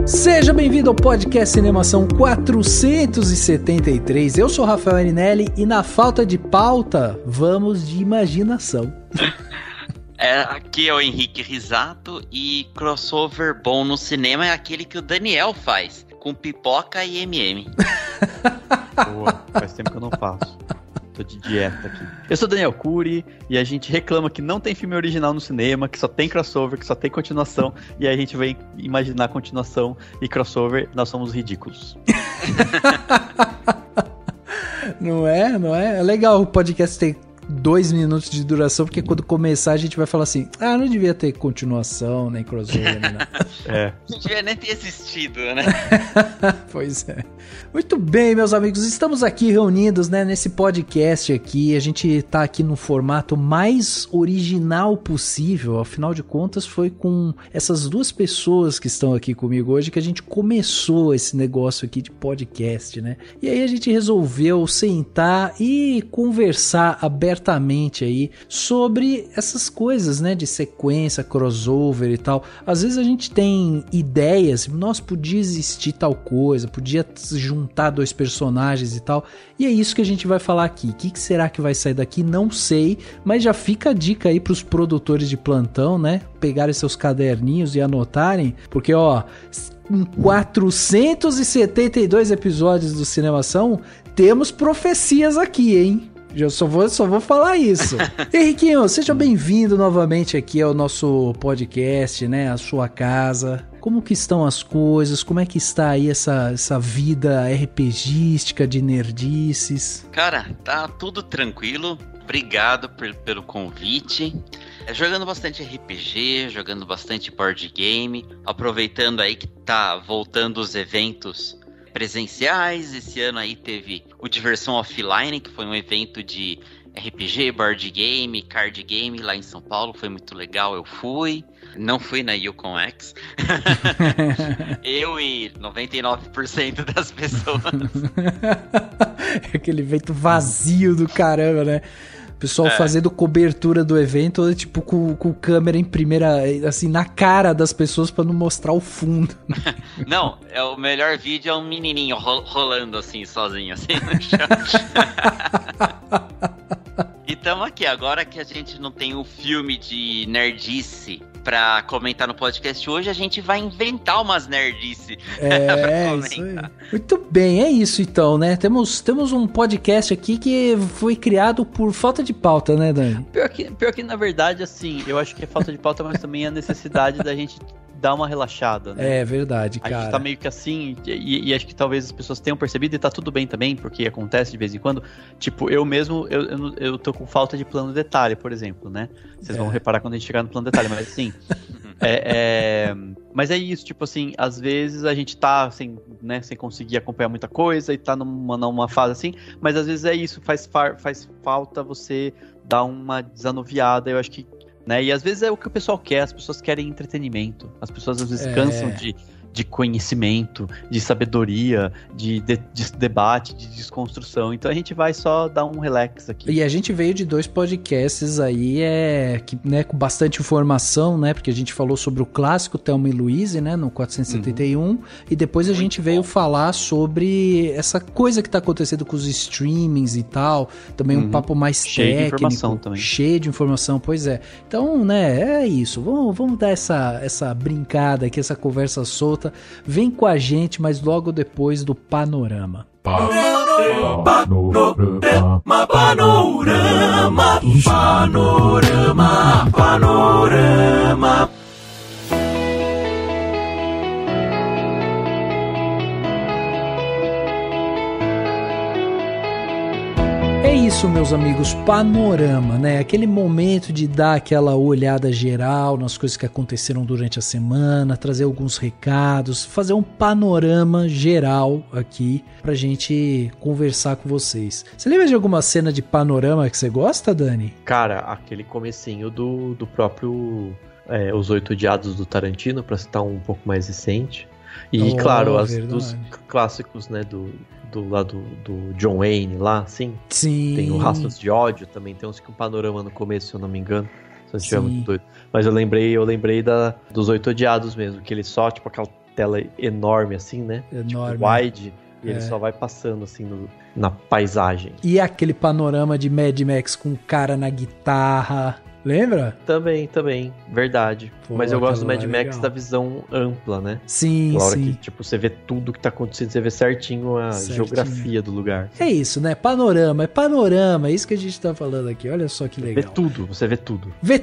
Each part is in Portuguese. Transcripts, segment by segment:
Seja bem-vindo ao podcast Cinemação 473. Eu sou Rafael Arinelli e na falta de pauta, vamos de imaginação. Aqui é o Henrique Risato e crossover bom no cinema é aquele que o Daniel faz, com pipoca e MM. Boa, faz tempo que eu não faço. Tô de dieta aqui. Eu sou Daniel Cury e a gente reclama que não tem filme original no cinema, que só tem crossover, que só tem continuação, e aí a gente vem imaginar continuação e crossover, nós somos ridículos. Não é? Não é? É legal o podcast ter 2 minutos de duração, porque quando começar a gente vai falar assim, não devia ter continuação, nem crossover, né? Não devia nem ter existido, né? Pois é. Muito bem, meus amigos, estamos aqui reunidos, né, nesse podcast aqui, a gente tá aqui no formato mais original possível, afinal de contas foi com essas duas pessoas que estão aqui comigo hoje que a gente começou esse negócio aqui de podcast, né? E aí a gente resolveu sentar e conversar abertamente aí sobre essas coisas, né, de sequência, crossover e tal. Às vezes a gente tem ideias, nossa, podia existir tal coisa, podia juntar 2 personagens e tal, e é isso que a gente vai falar aqui. O que será que vai sair daqui? Não sei, mas já fica a dica aí pros produtores de plantão, né, pegarem seus caderninhos e anotarem, porque ó, em 472 episódios do Cinemação, temos profecias aqui, hein? Eu só vou falar isso. Henriquinho, seja bem-vindo novamente aqui ao nosso podcast, né? A sua casa. Como que estão as coisas? Como é que está aí essa vida RPGística de nerdices? Cara, tá tudo tranquilo. Obrigado pelo convite. Jogando bastante RPG, jogando bastante board game. Aproveitando aí que tá voltando os eventos presenciais. Esse ano aí teve o Diversão Offline, que foi um evento de RPG, board game, card game lá em São Paulo, foi muito legal, eu fui. Não fui na Yukon X. Eu e 99% das pessoas. Aquele evento vazio do caramba, né? O pessoal fazendo cobertura do evento, tipo, com câmera em primeira, assim, na cara das pessoas pra não mostrar o fundo. Não, o melhor vídeo é um menininho rolando assim, sozinho, assim, no chão. E tamo aqui, agora que a gente não tem um filme de nerdice pra comentar no podcast hoje, a gente vai inventar umas nerdice pra comentar. Isso aí. Muito bem, é isso então, né? Temos um podcast aqui que foi criado por falta de pauta, né, Dani? Pior que na verdade, assim, eu acho que é falta de pauta, mas também é a necessidade da gente dar uma relaxada, né? É verdade, cara. A gente tá meio que assim, e acho que talvez as pessoas tenham percebido, e tá tudo bem também, porque acontece de vez em quando. Tipo, eu mesmo, eu tô com falta de plano detalhe, por exemplo, né? Vocês vão reparar quando a gente chegar no plano detalhe, mas assim... Mas é isso, tipo assim, às vezes a gente tá sem conseguir acompanhar muita coisa e tá numa fase assim, mas às vezes é isso, faz falta você dar uma desanuviada, eu acho que, né, e às vezes é o que o pessoal quer, as pessoas querem entretenimento, as pessoas às vezes cansam de conhecimento, de sabedoria, de debate, de desconstrução. Então a gente vai só dar um relax aqui. E a gente veio de 2 podcasts aí, né, com bastante informação, né? Porque a gente falou sobre o clássico Thelma e Louise, né? No 471. E depois a gente veio falar sobre essa coisa que tá acontecendo com os streamings e tal. Também um papo mais cheio técnico. De informação também. Cheio de informação, pois é. Então, né, é isso. Vamos dar essa brincada aqui, essa conversa solta. Vem com a gente, mas logo depois do Panorama. Panorama. É isso, meus amigos, panorama, né? Aquele momento de dar aquela olhada geral nas coisas que aconteceram durante a semana, trazer alguns recados, fazer um panorama geral aqui pra gente conversar com vocês. Você lembra de alguma cena de panorama que você gosta, Dani? Cara, aquele comecinho do próprio Os Oito Odiados do Tarantino, pra citar um pouco mais recente. E, claro, dos clássicos, né, do lado do John Wayne lá, assim. Sim. Tem o Rastros de Ódio, também tem uns que um panorama no começo, se eu não me engano. Se eu estiver muito doido. Mas eu lembrei dos Oito Odiados mesmo, que ele só, tipo, aquela tela enorme, assim, né? Enorme. Tipo, wide, e ele só vai passando, assim, na paisagem. E aquele panorama de Mad Max com o cara na guitarra... Lembra? Também, verdade. Pô, mas eu gosto do Mad Max legal. da visão ampla, né? Sim, Aquela hora sim. que, tipo, você vê tudo que tá acontecendo, você vê certinho a geografia do lugar. É isso, né? Panorama, é isso que a gente tá falando aqui. Olha só que legal. Você vê tudo. Vê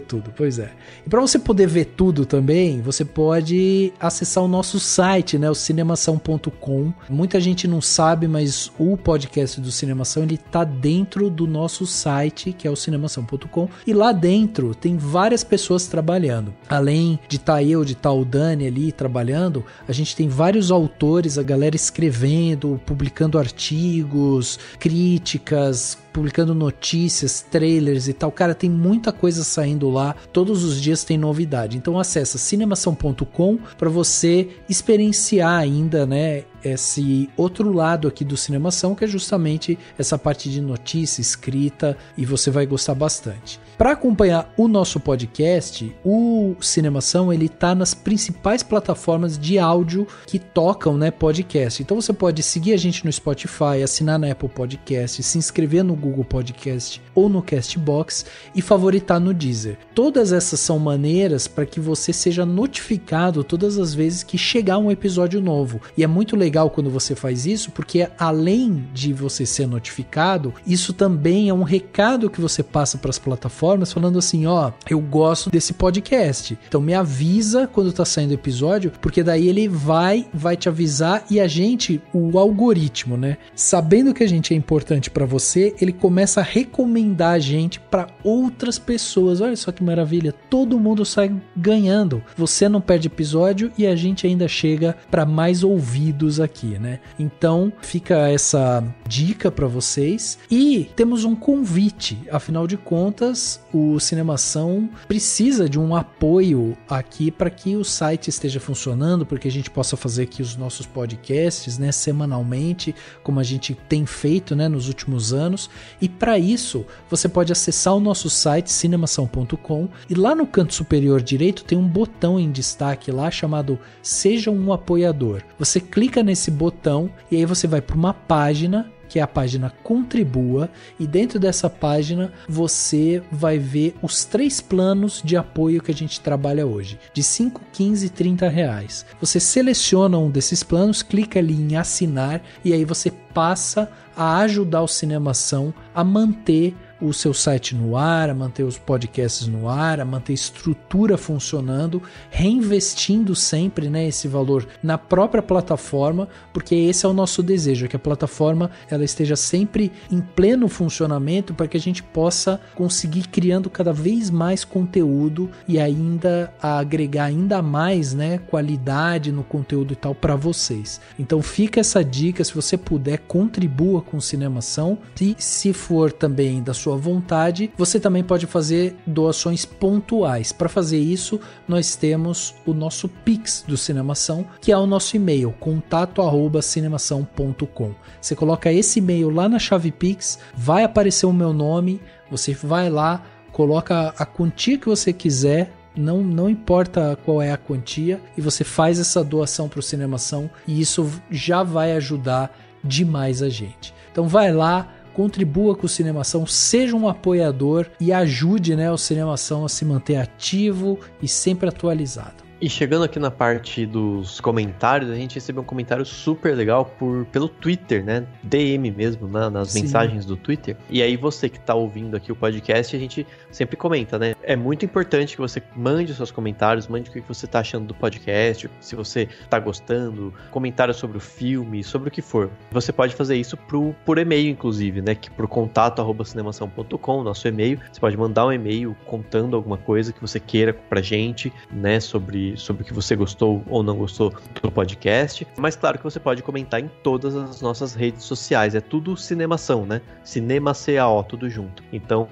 tudo, pois é. E pra você poder ver tudo também, você pode acessar o nosso site, né? O cinemação.com. Muita gente não sabe, mas o podcast do Cinemação, ele tá dentro do nosso site, que é o cinemação.com. E lá dentro tem várias pessoas trabalhando. Além de estar eu, de estar o Dani ali trabalhando, a gente tem vários autores, a galera escrevendo, publicando artigos, críticas, publicando notícias, trailers e tal. Cara, tem muita coisa saindo lá. Todos os dias tem novidade. Então acessa cinemação.com para você experienciar ainda, né, esse outro lado aqui do Cinemação, que é justamente essa parte de notícia, escrita, e você vai gostar bastante. Para acompanhar o nosso podcast, o Cinemação, ele tá nas principais plataformas de áudio que tocam, né, podcast. Então você pode seguir a gente no Spotify, assinar na Apple Podcast, se inscrever no Google Podcast ou no Castbox e favoritar no Deezer. Todas essas são maneiras para que você seja notificado todas as vezes que chegar um episódio novo. E é muito legal quando você faz isso, porque além de você ser notificado, isso também é um recado que você passa para as plataformas falando assim, ó, eu gosto desse podcast, então me avisa quando tá saindo o episódio, porque daí ele vai te avisar e a gente, o algoritmo, né, sabendo que a gente é importante para você, ele começa a recomendar a gente para outras pessoas. Olha só que maravilha, todo mundo sai ganhando, você não perde episódio e a gente ainda chega para mais ouvidos aqui, né? Então fica essa dica para vocês e temos um convite, afinal de contas o Cinemação precisa de um apoio aqui para que o site esteja funcionando, porque a gente possa fazer aqui os nossos podcasts, né, semanalmente, como a gente tem feito, né, nos últimos anos. E para isso, você pode acessar o nosso site cinemação.com e lá no canto superior direito tem um botão em destaque lá chamado Seja um Apoiador. Você clica nesse botão e aí você vai para uma página, que é a página Contribua, e dentro dessa página você vai ver os 3 planos de apoio que a gente trabalha hoje, de 5, 15 e 30 reais. Você seleciona um desses planos, clica ali em assinar e aí você passa a ajudar o Cinemação a manter o seu site no ar, a manter os podcasts no ar, a manter a estrutura funcionando, reinvestindo sempre, né, esse valor na própria plataforma, porque esse é o nosso desejo, que a plataforma ela esteja sempre em pleno funcionamento para que a gente possa conseguir criando cada vez mais conteúdo e ainda agregar ainda mais, né, qualidade no conteúdo e tal para vocês. Então fica essa dica, se você puder, contribua com o Cinemação, e se for também da sua vontade, você também pode fazer doações pontuais. Para fazer isso, nós temos o nosso Pix do Cinemação, que é o nosso e-mail, contato@cinemação.com. Você coloca esse e-mail lá na chave Pix, vai aparecer o meu nome, você vai lá, coloca a quantia que você quiser, não importa qual é a quantia, e você faz essa doação para o Cinemação, e isso já vai ajudar demais a gente. Então vai lá, contribua com o Cinemação, seja um apoiador e ajude, né, o Cinemação a se manter ativo e sempre atualizado. E chegando aqui na parte dos comentários, a gente recebeu um comentário super legal pelo Twitter, né? DM mesmo, nas mensagens do Twitter. E aí você que tá ouvindo aqui o podcast, a gente sempre comenta, né? É muito importante que você mande os seus comentários, mande o que você tá achando do podcast, se você tá gostando, comentários sobre o filme, sobre o que for. Você pode fazer isso por e-mail, inclusive, né? Que pro contato@cinemação.com, nosso e-mail. Você pode mandar um e-mail contando alguma coisa que você queira pra gente, né? Sobre o que você gostou ou não gostou do podcast. Mas claro que você pode comentar em todas as nossas redes sociais. É tudo Cinemação, né? Cinema CAO, tudo junto. Então,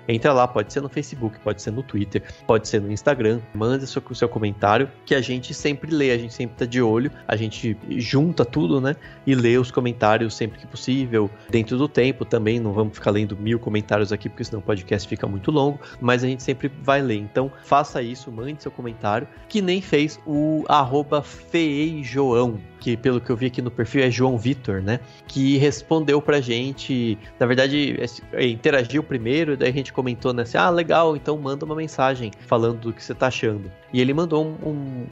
entra lá, pode ser no Facebook, pode ser no Twitter, pode ser no Instagram, manda o seu comentário, que a gente sempre lê, a gente sempre tá de olho, a gente junta tudo, né, e lê os comentários sempre que possível, dentro do tempo também, não vamos ficar lendo 1000 comentários aqui, porque senão o podcast fica muito longo, mas a gente sempre vai ler, então faça isso, mande seu comentário, que nem fez o @feijoão, que pelo que eu vi aqui no perfil é João Vitor, né, que respondeu pra gente, na verdade interagiu primeiro, daí a gente comentou, né, assim, legal, então manda uma mensagem falando do que você tá achando. E ele mandou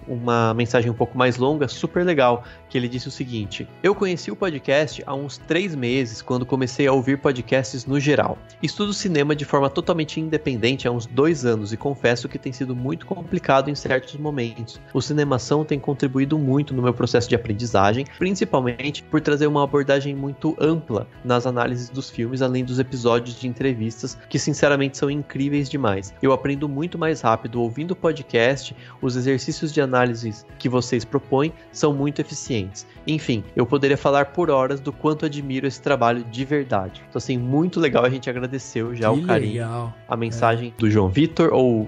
uma mensagem um pouco mais longa, super legal, que ele disse o seguinte: eu conheci o podcast há uns 3 meses, quando comecei a ouvir podcasts no geral. Estudo cinema de forma totalmente independente há uns 2 anos e confesso que tem sido muito complicado em certos momentos. O Cinemação tem contribuído muito no meu processo de aprendizagem, principalmente por trazer uma abordagem muito ampla nas análises dos filmes, além dos episódios de entrevistas, que sinceramente são incríveis demais. Eu aprendo muito mais rápido ouvindo o podcast, os exercícios de análise que vocês propõem são muito eficientes. Enfim, eu poderia falar por horas do quanto admiro esse trabalho de verdade. Então assim, muito legal, a gente agradeceu já o carinho, a mensagem do João Vitor, ou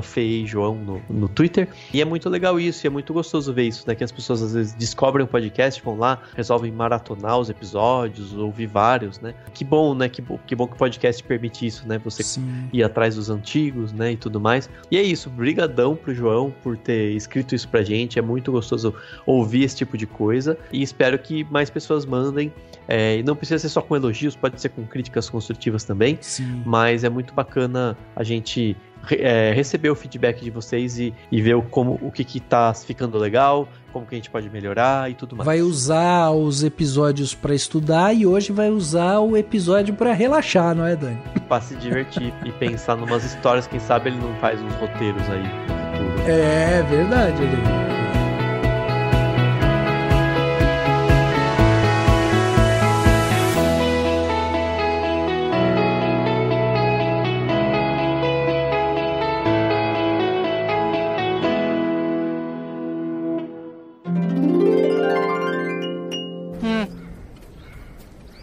@feijoão no Twitter, e é muito legal isso, e é muito gostoso ver isso, né, que as pessoas às vezes descobrem um podcast, vão lá, resolvem maratonar os episódios, ouvir vários, né, que bom, né, que bom que o podcast permite isso, né, você ir atrás dos antigos, né, e tudo mais. E é isso, brigadão pro João por ter escrito isso pra gente, é muito gostoso ouvir esse tipo de coisa, e espero que mais pessoas mandem, e não precisa ser só com elogios, pode ser com críticas construtivas também, mas é muito bacana a gente receber o feedback de vocês e ver o que tá ficando legal, como que a gente pode melhorar e tudo mais. Vai usar os episódios pra estudar e hoje vai usar o episódio pra relaxar, não é, Dani? Pra se divertir e pensar numas histórias, quem sabe ele não faz uns roteiros aí no futuro. É verdade, Dani.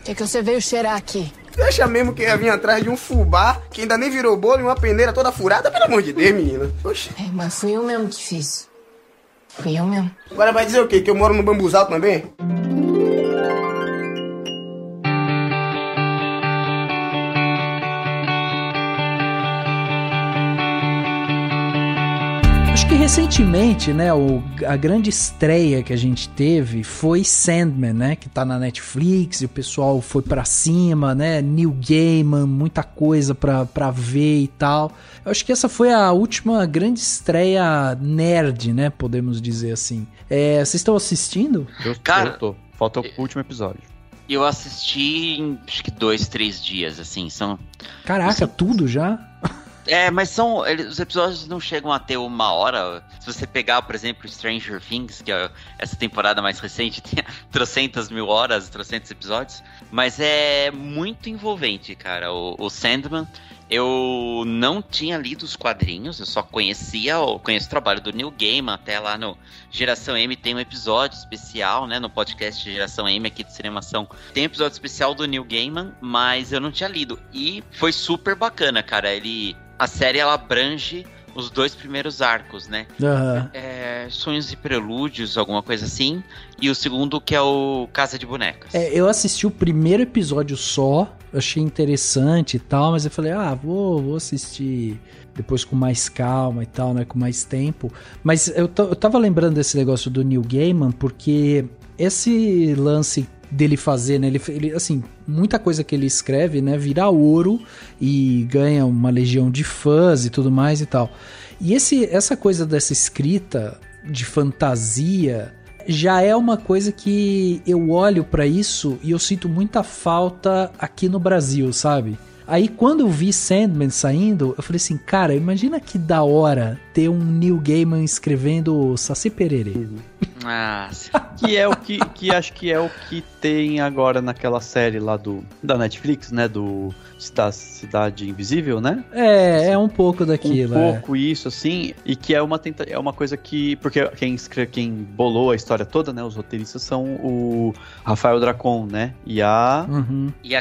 O que você veio cheirar aqui? Deixa mesmo que ia vir atrás de um fubá que ainda nem virou bolo e uma peneira toda furada, pelo amor de Deus, menina. Oxi. Mas fui eu mesmo que fiz. Fui eu mesmo. Agora vai dizer o quê? Que eu moro no bambuzal também? Recentemente, né, a grande estreia que a gente teve foi Sandman, né, que tá na Netflix e o pessoal foi pra cima, né, Neil Gaiman, muita coisa pra ver e tal. Eu acho que essa foi a última grande estreia nerd, né, podemos dizer assim. Vocês estão assistindo? Eu tô. Falta o último episódio. Eu assisti em, acho que 2, 3 dias, assim, são... Caraca, tudo já? Mas os episódios não chegam a ter 1 hora. Se você pegar, por exemplo, Stranger Things, que é essa temporada mais recente, tem 300.000 horas, 300 episódios. Mas é muito envolvente, cara. O Sandman, eu não tinha lido os quadrinhos, eu só conheço o trabalho do Neil Gaiman. Até lá no Geração M tem um episódio especial, né, no podcast Geração M aqui do Cinemação. Tem um episódio especial do Neil Gaiman, mas eu não tinha lido. E foi super bacana, cara. A série, ela abrange os 2 primeiros arcos, né? Sonhos e Prelúdios, alguma coisa assim. E o segundo, que é o Casa de Bonecas. Eu assisti o primeiro episódio só, achei interessante e tal, mas eu falei, vou assistir depois com mais calma e tal, né? Com mais tempo. Mas eu tava lembrando desse negócio do Neil Gaiman, porque esse lance dele fazer, né? Ele, assim, muita coisa que ele escreve, né, vira ouro e ganha uma legião de fãs e tudo mais e tal. E essa coisa dessa escrita de fantasia já é uma coisa que eu olho pra isso e eu sinto muita falta aqui no Brasil, sabe? Aí quando eu vi Sandman saindo, eu falei assim, cara, imagina que da hora ter um Neil Gaiman escrevendo Saci Pererê. Que é o que acho que é o que tem agora naquela série lá da Netflix, né, do Cidade Invisível, né? É um pouco daquilo. Um pouco isso, assim, e que é uma coisa que... Porque quem bolou a história toda, né, os roteiristas são o Rafael Dracon, né, e a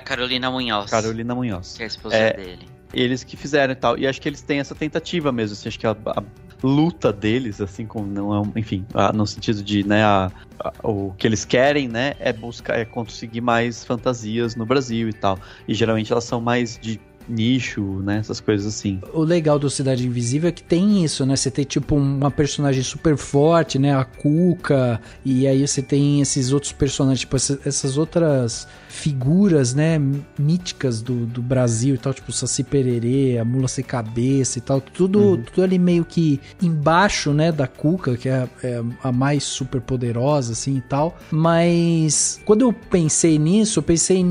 Carolina Munhoz. Carolina Munhoz. Que é a esposa dele. Eles que fizeram e tal, e acho que eles têm essa tentativa mesmo, assim, acho que a luta deles, assim, como não é, enfim, no sentido de, né, o que eles querem, né, é conseguir mais fantasias no Brasil e tal, e geralmente elas são mais de nicho, né, essas coisas assim. O legal do Cidade Invisível é que tem isso, né, você tem tipo uma personagem super forte, né, a Cuca, e aí você tem esses outros personagens, tipo essas outras figuras, né, míticas do Brasil e tal, tipo o Saci Pererê, a Mula Sem Cabeça e tal, tudo ali meio que embaixo, né, da Cuca, que é a mais super poderosa, assim, e tal, mas quando eu pensei nisso, eu pensei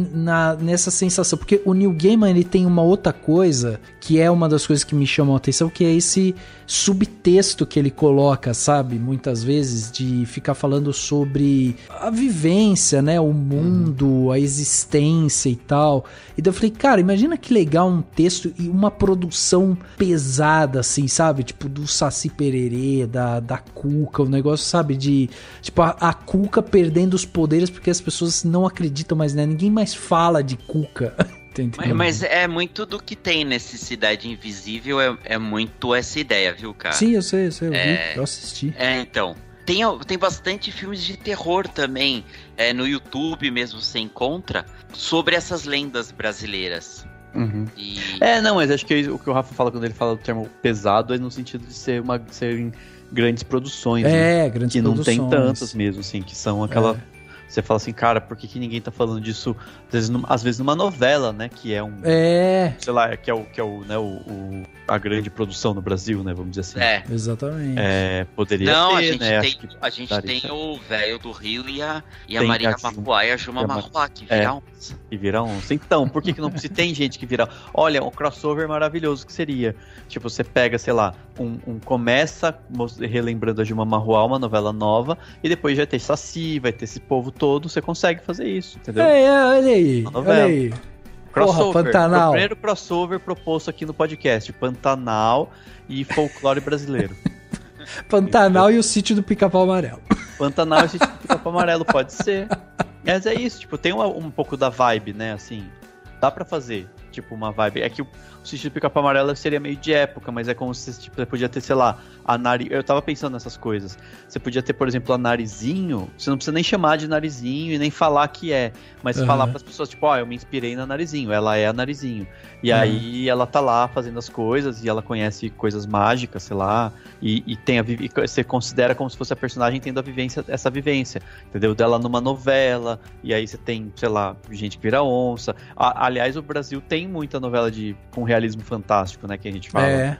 nessa sensação, porque o Neil Gaiman, ele tem uma outra coisa, que é uma das coisas que me chamam a atenção, que é esse subtexto que ele coloca, sabe, muitas vezes, de ficar falando sobre a vivência, né, o mundo, a existência e tal. E daí eu falei, cara, imagina que legal um texto e uma produção pesada, assim, sabe, tipo do Saci Pererê, da Cuca, o negócio, sabe, de tipo a Cuca perdendo os poderes porque as pessoas não acreditam mais, né, ninguém mais fala de Cuca. Mas é muito do que tem nesse Cidade Invisível, é muito essa ideia, viu, cara? Sim, eu sei, eu assisti. Então, tem bastante filmes de terror também, no YouTube mesmo você encontra, sobre essas lendas brasileiras. Não, mas acho que o que o Rafa fala quando ele fala do termo pesado é no sentido de serem grandes produções, né? Grandes que produções. Não tem tantas mesmo, assim, que são aquela... Você fala assim, cara, por que ninguém tá falando disso, às vezes numa novela, né, que é sei lá, que é né, a grande produção no Brasil, né, vamos dizer assim. Exatamente. Poderia ter, né? A gente tem o Velho do Rio e a Maria Marruá e a Juma Marruá, que vira onça. E vira onça. Então, por que não se tem gente que vira... Olha, um crossover maravilhoso que seria. Tipo, você pega, sei lá, começa relembrando a Juma Marruá, uma novela nova, e depois vai ter Saci, vai ter esse povo todo, você consegue fazer isso, entendeu? Olha aí. Crossover. Porra, Pantanal. O primeiro crossover proposto aqui no podcast, Pantanal e folclore brasileiro. Pantanal e o Sítio do Pica-Pau Amarelo. Pantanal e o Sítio do Pica-Pau Amarelo, pode ser. Mas é isso, tipo, tem um pouco da vibe, né, assim, dá pra fazer, tipo, uma vibe. É que o Sítio do Pica-Pau Amarelo seria meio de época, mas é como se tipo, você podia ter, sei lá, eu tava pensando nessas coisas. Você podia ter, por exemplo, a Narizinho, você não precisa nem chamar de Narizinho e nem falar que é, mas falar pras pessoas, tipo, eu me inspirei na Narizinho, ela é a Narizinho. E aí ela tá lá fazendo as coisas e ela conhece coisas mágicas, sei lá, e você considera como se fosse a personagem tendo essa vivência, entendeu? Dela numa novela, e aí você tem, sei lá, gente que vira onça. Aliás, o Brasil tem muita novela com realismo fantástico, né, que a gente fala.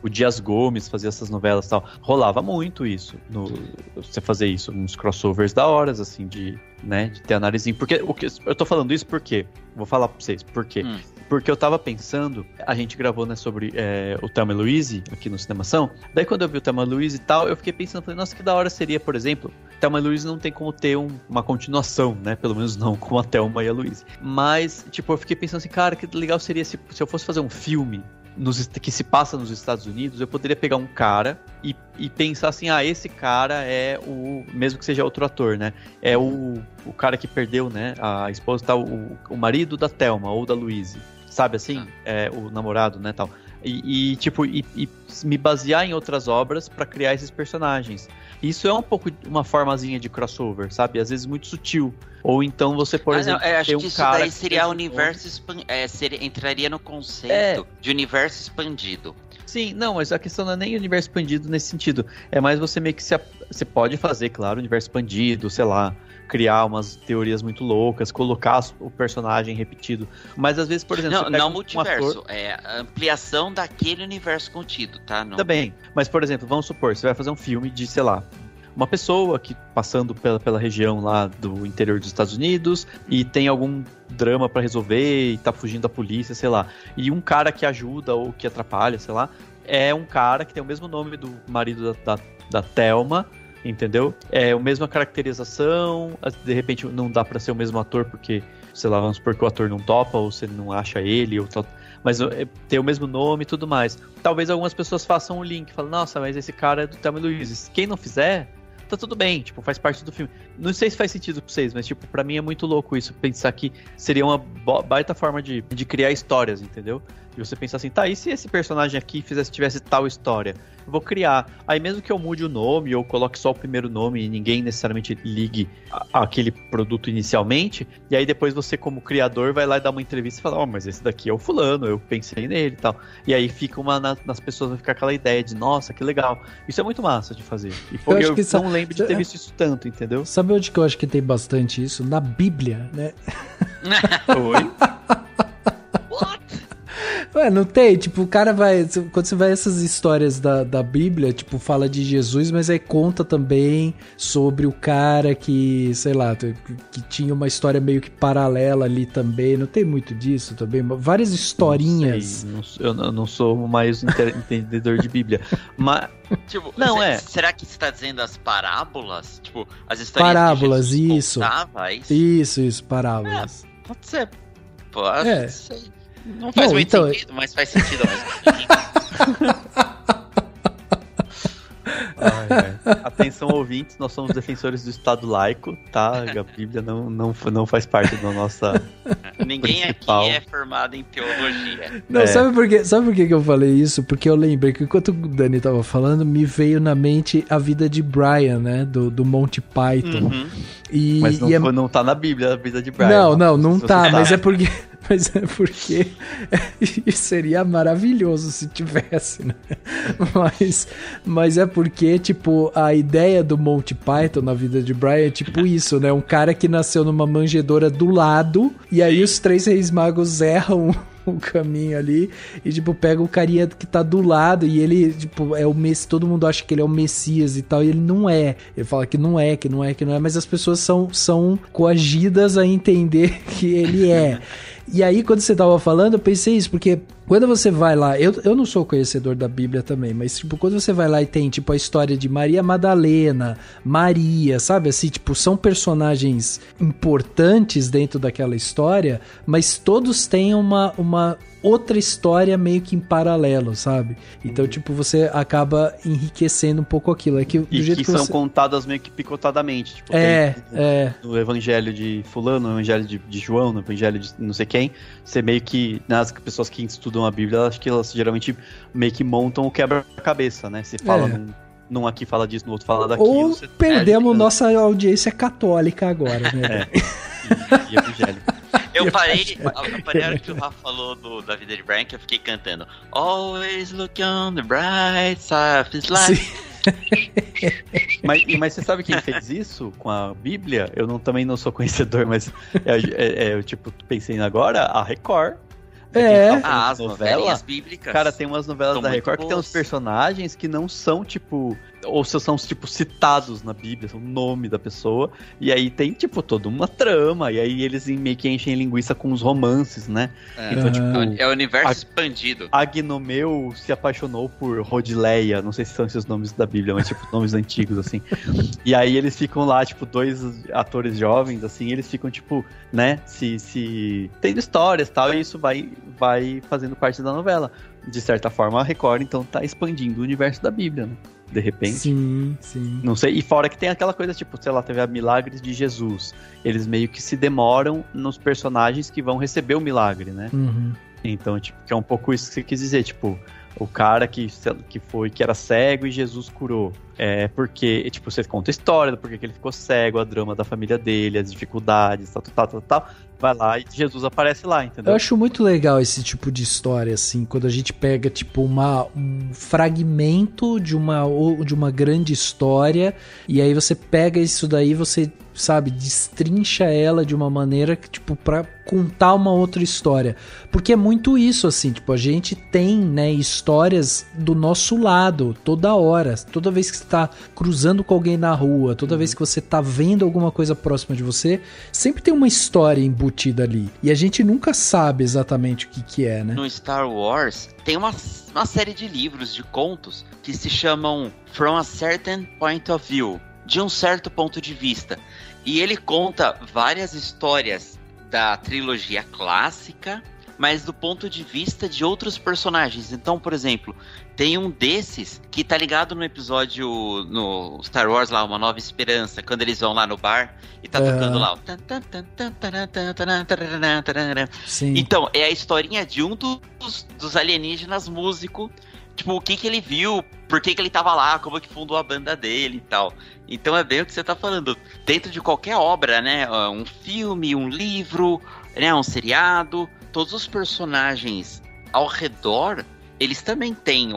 O Dias Gomes fazia essas novelas e tal. Rolava muito isso, você fazer isso, uns crossovers da horas, assim, de ter a Narizinho. Porque eu tô falando isso porque, vou falar pra vocês, por quê? Porque eu tava pensando, a gente gravou, né, sobre o Thelma e Louise aqui no Cinemação, daí quando eu vi o Thelma e Louise e tal, eu fiquei pensando, falei, nossa, que da hora seria, por exemplo, Thelma e Louise não tem como ter uma continuação, né, pelo menos não com a Thelma e a Louise, mas, tipo, eu fiquei pensando assim, cara, que legal seria se eu fosse fazer um filme que se passa nos Estados Unidos, eu poderia pegar um cara e pensar assim, esse cara é mesmo que seja outro ator, né, é o cara que perdeu, né, a esposa, tá, o marido da Thelma ou da Louise, sabe assim, o namorado, né, tal, e me basear em outras obras pra criar esses personagens. Isso é um pouco uma formazinha de crossover, sabe, às vezes muito sutil. Ou então você, por exemplo, acho que isso daí seria universo expandido, entraria no conceito de universo expandido. Sim, não, mas a questão não é nem universo expandido nesse sentido. É mais você meio que você pode fazer, claro, universo expandido, sei lá, criar umas teorias muito loucas, colocar o personagem repetido. Mas às vezes, por exemplo... Não multiverso, é a ampliação daquele universo contido, tá? Não... Também, mas por exemplo, vamos supor, você vai fazer um filme de, sei lá, uma pessoa que passando pela região lá do interior dos Estados Unidos e tem algum drama pra resolver e tá fugindo da polícia, sei lá. E um cara que ajuda ou que atrapalha, sei lá, é um cara que tem o mesmo nome do marido da Thelma, entendeu? É a mesma caracterização, de repente não dá pra ser o mesmo ator porque, sei lá, vamos supor que o ator não topa ou você não acha ele, ou mas tem o mesmo nome e tudo mais. Talvez algumas pessoas façam um link, falam, nossa, mas esse cara é do Thelma e Louise. Quem não fizer, tá tudo bem, tipo, faz parte do filme. Não sei se faz sentido pra vocês, mas, tipo, pra mim é muito louco isso, pensar que seria uma baita forma de criar histórias, entendeu? E você pensar assim, tá, e se esse personagem aqui tivesse tal história? Eu vou criar. Aí mesmo que eu mude o nome, ou coloque só o primeiro nome e ninguém necessariamente ligue aquele produto inicialmente, e aí depois você, como criador, vai lá e dá uma entrevista e fala, mas esse daqui é o fulano, eu pensei nele e tal. E aí fica nas pessoas, vai ficar aquela ideia de, nossa, que legal. Isso é muito massa de fazer. E eu não lembro de ter visto isso tanto, entendeu? Sabe onde que eu acho que tem bastante isso? Na Bíblia, né? Oi? Ué, não tem? Tipo, o cara vai... Quando você vai essas histórias da Bíblia, tipo, fala de Jesus, mas aí conta também sobre o cara que, sei lá, que tinha uma história meio que paralela ali também. Não tem muito disso também? Várias historinhas. Eu não sou mais entendedor de Bíblia. Mas... Tipo, não, será que você está dizendo as parábolas? Tipo, as histórias parábolas, que Jesus isso. contava, Isso, parábolas. Pode ser. Pode ser. Não faz muito sentido, mas faz sentido ao mesmo tempo. Atenção, ouvintes, nós somos defensores do Estado laico, tá? A Bíblia não faz parte da nossa... Ninguém principal. Aqui é formado em teologia. Não, sabe por que eu falei isso? Porque eu lembrei que enquanto o Dani tava falando, me veio na mente a vida de Brian, né? Do Monty Python. Uhum. Mas não tá na Bíblia a vida de Brian. Não tá, mas é porque seria maravilhoso se tivesse, né? Mas é porque, tipo, a ideia do Monty Python na vida de Brian é tipo isso, né? Um cara que nasceu numa manjedoura do lado, e aí os 3 reis magos erram o caminho ali e, tipo, pega o carinha que tá do lado e ele, tipo, é o Messias, todo mundo acha que ele é o Messias e tal, e ele não é. Ele fala que não é, mas as pessoas são coagidas a entender que ele é. E aí, quando você tava falando, eu pensei isso, porque quando você vai lá, eu não sou conhecedor da Bíblia também, mas, tipo, quando você vai lá e tem, tipo, a história de Maria Madalena, Maria, sabe, assim, tipo, são personagens importantes dentro daquela história, mas todos têm uma outra história meio que em paralelo, sabe? Então, tipo, você acaba enriquecendo um pouco aquilo. É que do jeito que são contadas meio que picotadamente. Tipo, no evangelho de fulano, no evangelho de João, no evangelho de não sei quem, você meio que, nas pessoas que estudam a Bíblia, acho que elas geralmente meio que montam o quebra-cabeça, né? Você fala num aqui fala disso, no outro fala daquilo. Ou perdemos nossa audiência católica agora, né? E evangélica. Eu parei a hora que o Rafa falou da vida de Brian, que eu fiquei cantando Always look on the bright side of his life. Mas você sabe quem fez isso com a Bíblia? Eu também não sou conhecedor, mas eu tipo, pensei agora, a Record. As novelas bíblicas. Cara, tem umas novelas da Record que tem uns personagens que não são, tipo... Ou são, tipo, citados na Bíblia, são o nome da pessoa. E aí tem, tipo, toda uma trama. E aí eles meio que enchem linguiça com os romances, né? Então, tipo... É o universo expandido. Agnomeu se apaixonou por Rodileia. Não sei se são esses nomes da Bíblia, mas, tipo, nomes antigos, assim. E aí eles ficam lá, tipo, 2 atores jovens, assim. Eles ficam, tipo, né? Tendo histórias e tal. E isso vai fazendo parte da novela. De certa forma, a Record, então, tá expandindo o universo da Bíblia, né? De repente. Sim. Não sei, e fora que tem aquela coisa, tipo, sei lá, teve a Milagres de Jesus. Eles meio que se demoram nos personagens que vão receber o milagre, né? Uhum. Então, tipo, que é um pouco isso que você quis dizer, tipo, o cara que era cego e Jesus curou. É porque, tipo, você conta a história do porquê que ele ficou cego, a drama da família dele, as dificuldades, tal. Vai lá e Jesus aparece lá, entendeu? Eu acho muito legal esse tipo de história, assim, quando a gente pega, tipo, um fragmento de uma grande história, e aí você pega isso daí, você sabe, destrincha ela de uma maneira que, tipo, pra contar uma outra história. Porque é muito isso, assim, tipo, a gente tem, né, histórias do nosso lado, toda hora. Toda vez que você tá cruzando com alguém na rua, toda vez que você tá vendo alguma coisa próxima de você, sempre tem uma história embutida ali. E a gente nunca sabe exatamente o que é, né? No Star Wars, tem uma série de livros, de contos, que se chamam From a Certain Point of View, de um certo ponto de vista. E ele conta várias histórias da trilogia clássica, mas do ponto de vista de outros personagens. Então, por exemplo, tem um desses que tá ligado no episódio no Star Wars lá, Uma Nova Esperança, quando eles vão lá no bar e tá tocando lá o... Sim. Então, é a historinha de um dos alienígenas músico, tipo, o que ele viu, por que ele tava lá, como que fundou a banda dele e tal. Então é bem o que você tá falando. Dentro de qualquer obra, né, um filme, um livro, né, um seriado, todos os personagens ao redor, eles também têm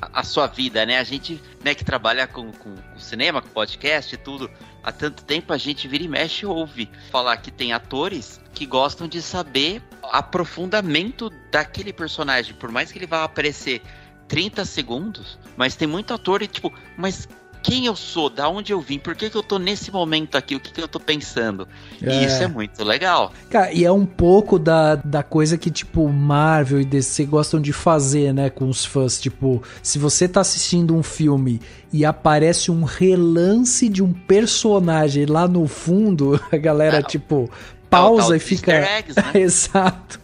a sua vida, né? A gente, né, que trabalha com cinema, com podcast e tudo, há tanto tempo a gente vira e mexe e ouve falar que tem atores que gostam de saber aprofundamento daquele personagem, por mais que ele vá aparecer 30 segundos, mas tem muito ator e tipo, mas quem eu sou, da onde eu vim, por que eu tô nesse momento aqui, o que eu tô pensando? E isso é muito legal. Cara, e é um pouco da coisa que, tipo, Marvel e DC gostam de fazer, né, com os fãs. Tipo, se você tá assistindo um filme e aparece um relance de um personagem lá no fundo, a galera, tipo... pausa e fica... Eggs, né? Exato.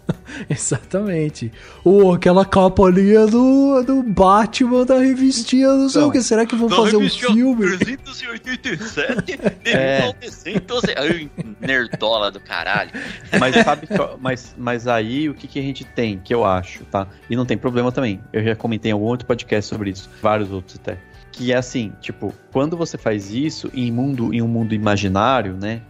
Exatamente. Aquela capa ali é do Batman da revistinha, não sei o que. Será que vão fazer um filme? 387, nerdola do caralho. Mas sabe, mas aí o que a gente tem, que eu acho, tá? E não tem problema também. Eu já comentei em algum outro podcast sobre isso, vários outros até. Que é assim, tipo, quando você faz isso em um mundo imaginário, né?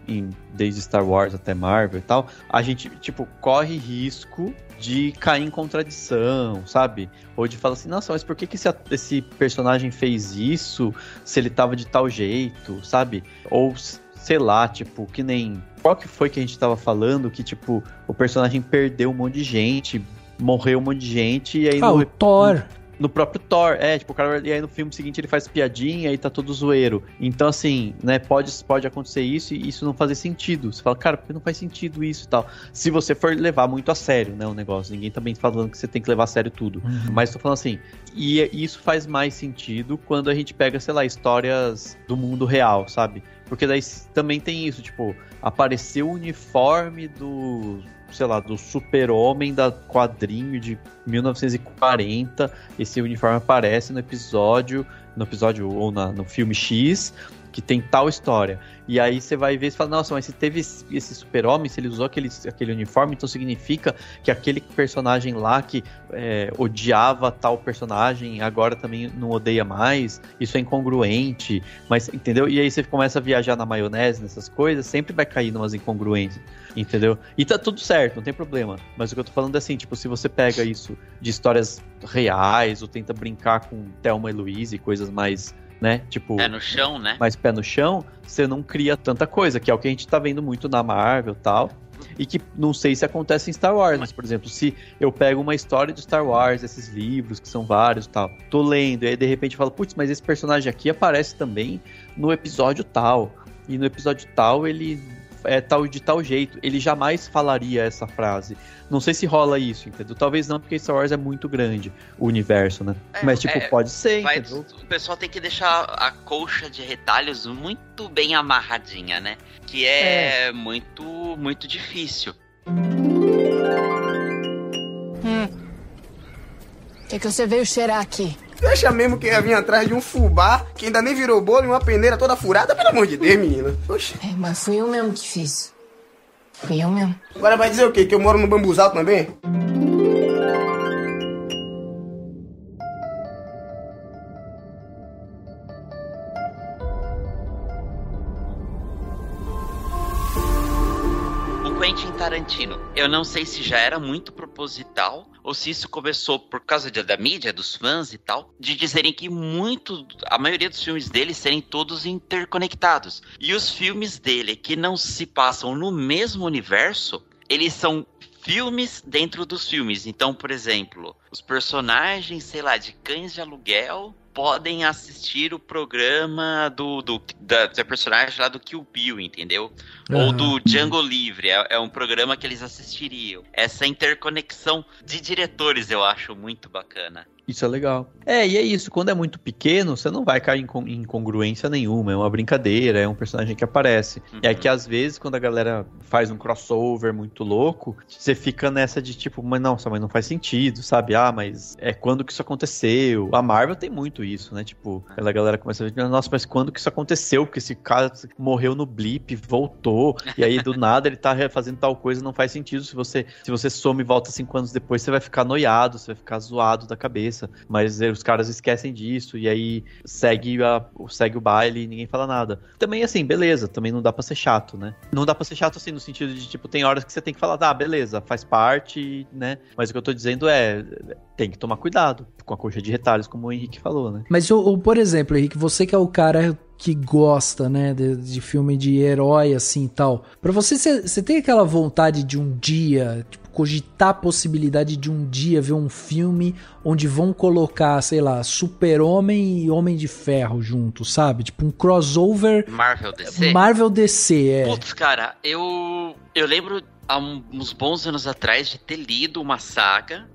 Desde Star Wars até Marvel e tal, a gente, tipo, corre risco de cair em contradição, sabe? Ou de falar assim, nossa, mas por que esse personagem fez isso se ele tava de tal jeito, sabe? Ou, sei lá, tipo, que nem... Qual que foi que a gente tava falando que, tipo, o personagem perdeu um monte de gente, morreu um monte de gente e aí... o Thor... No próprio Thor, tipo, o cara, e aí no filme seguinte ele faz piadinha e tá todo zoeiro. Então, assim, né, pode acontecer isso e isso não fazer sentido. Você fala, cara, porque não faz sentido isso e tal. Se você for levar muito a sério, né, o negócio. Ninguém também tá falando que você tem que levar a sério tudo. Uhum. Mas tô falando assim, e isso faz mais sentido quando a gente pega, sei lá, histórias do mundo real, sabe? Porque daí também tem isso, tipo, apareceu o uniforme do Super-Homem da quadrinho de 1940, esse uniforme aparece no episódio ou no filme X, que tem tal história. E aí você vai ver e fala, nossa, mas se teve esse Super-Homem, se ele usou aquele uniforme, então significa que aquele personagem lá que odiava tal personagem, agora também não odeia mais, isso é incongruente, mas, entendeu? E aí você começa a viajar na maionese, nessas coisas, sempre vai cair numas incongruências, entendeu? E tá tudo certo, não tem problema, mas o que eu tô falando é assim, tipo, se você pega isso de histórias reais, ou tenta brincar com Thelma e Louise e coisas mais... né? Tipo, pé no chão, né? Mais pé no chão, você não cria tanta coisa, que é o que a gente tá vendo muito na Marvel e tal, e que não sei se acontece em Star Wars, mas, por exemplo, se eu pego uma história de Star Wars, esses livros, que são vários e tal, tô lendo, e aí de repente eu falo, putz, mas esse personagem aqui aparece também no episódio tal, e no episódio tal ele é tal de tal jeito, ele jamais falaria essa frase. Não sei se rola isso, entendeu? Talvez não, porque Star Wars é muito grande, o universo, né? Mas, tipo, pode ser, entendeu? O pessoal tem que deixar a colcha de retalhos muito bem amarradinha, né? Que é muito, muito difícil. O que você veio cheirar aqui? Deixa mesmo que ia vir atrás de um fubá que ainda nem virou bolo e uma peneira toda furada, pelo amor de Deus, menina. Oxi. Mas fui eu mesmo que fiz. Fui eu mesmo. Agora vai dizer o quê? Que eu moro no bambuzal também? O principalmente em Tarantino. Eu não sei se já era muito proposital ou se isso começou por causa da mídia, dos fãs e tal, de dizerem que a maioria dos filmes dele serem todos interconectados. E os filmes dele que não se passam no mesmo universo, eles são filmes dentro dos filmes. Então, por exemplo, os personagens, sei lá, de Cães de Aluguel podem assistir o programa da personagem lá do Kill Bill, entendeu? Ou do Django Livre, é um programa que eles assistiriam. Essa interconexão de diretores eu acho muito bacana. Isso é legal. E é isso, quando é muito pequeno, você não vai cair em incongruência nenhuma, é uma brincadeira, é um personagem que aparece. E aí que às vezes, quando a galera faz um crossover muito louco, você fica nessa de tipo, mas não faz sentido, sabe? Mas quando que isso aconteceu? A Marvel tem muito isso, né? Tipo, a galera começa a ver, nossa, mas quando que isso aconteceu? Porque esse cara morreu no blip, voltou, e aí do nada ele tá fazendo tal coisa, não faz sentido. Se você some e volta 5 anos depois, você vai ficar noiado, você vai ficar zoado da cabeça. Mas os caras esquecem disso e aí segue o baile e ninguém fala nada. Também assim, beleza, também não dá pra ser chato, né? Não dá pra ser chato assim no sentido de, tipo, tem horas que você tem que falar, beleza, faz parte, né? Mas o que eu tô dizendo tem que tomar cuidado com a coxa de retalhos, como o Henrique falou, né? Mas, por exemplo, Henrique, você que é o cara que gosta, né, de filme de herói, assim, e tal. Pra você tem aquela vontade de um dia, tipo, cogitar a possibilidade de um dia ver um filme onde vão colocar, sei lá, Super-Homem e Homem de Ferro juntos, sabe? Tipo um crossover... Marvel DC, Putz, cara, eu lembro há uns bons anos atrás de ter lido uma saga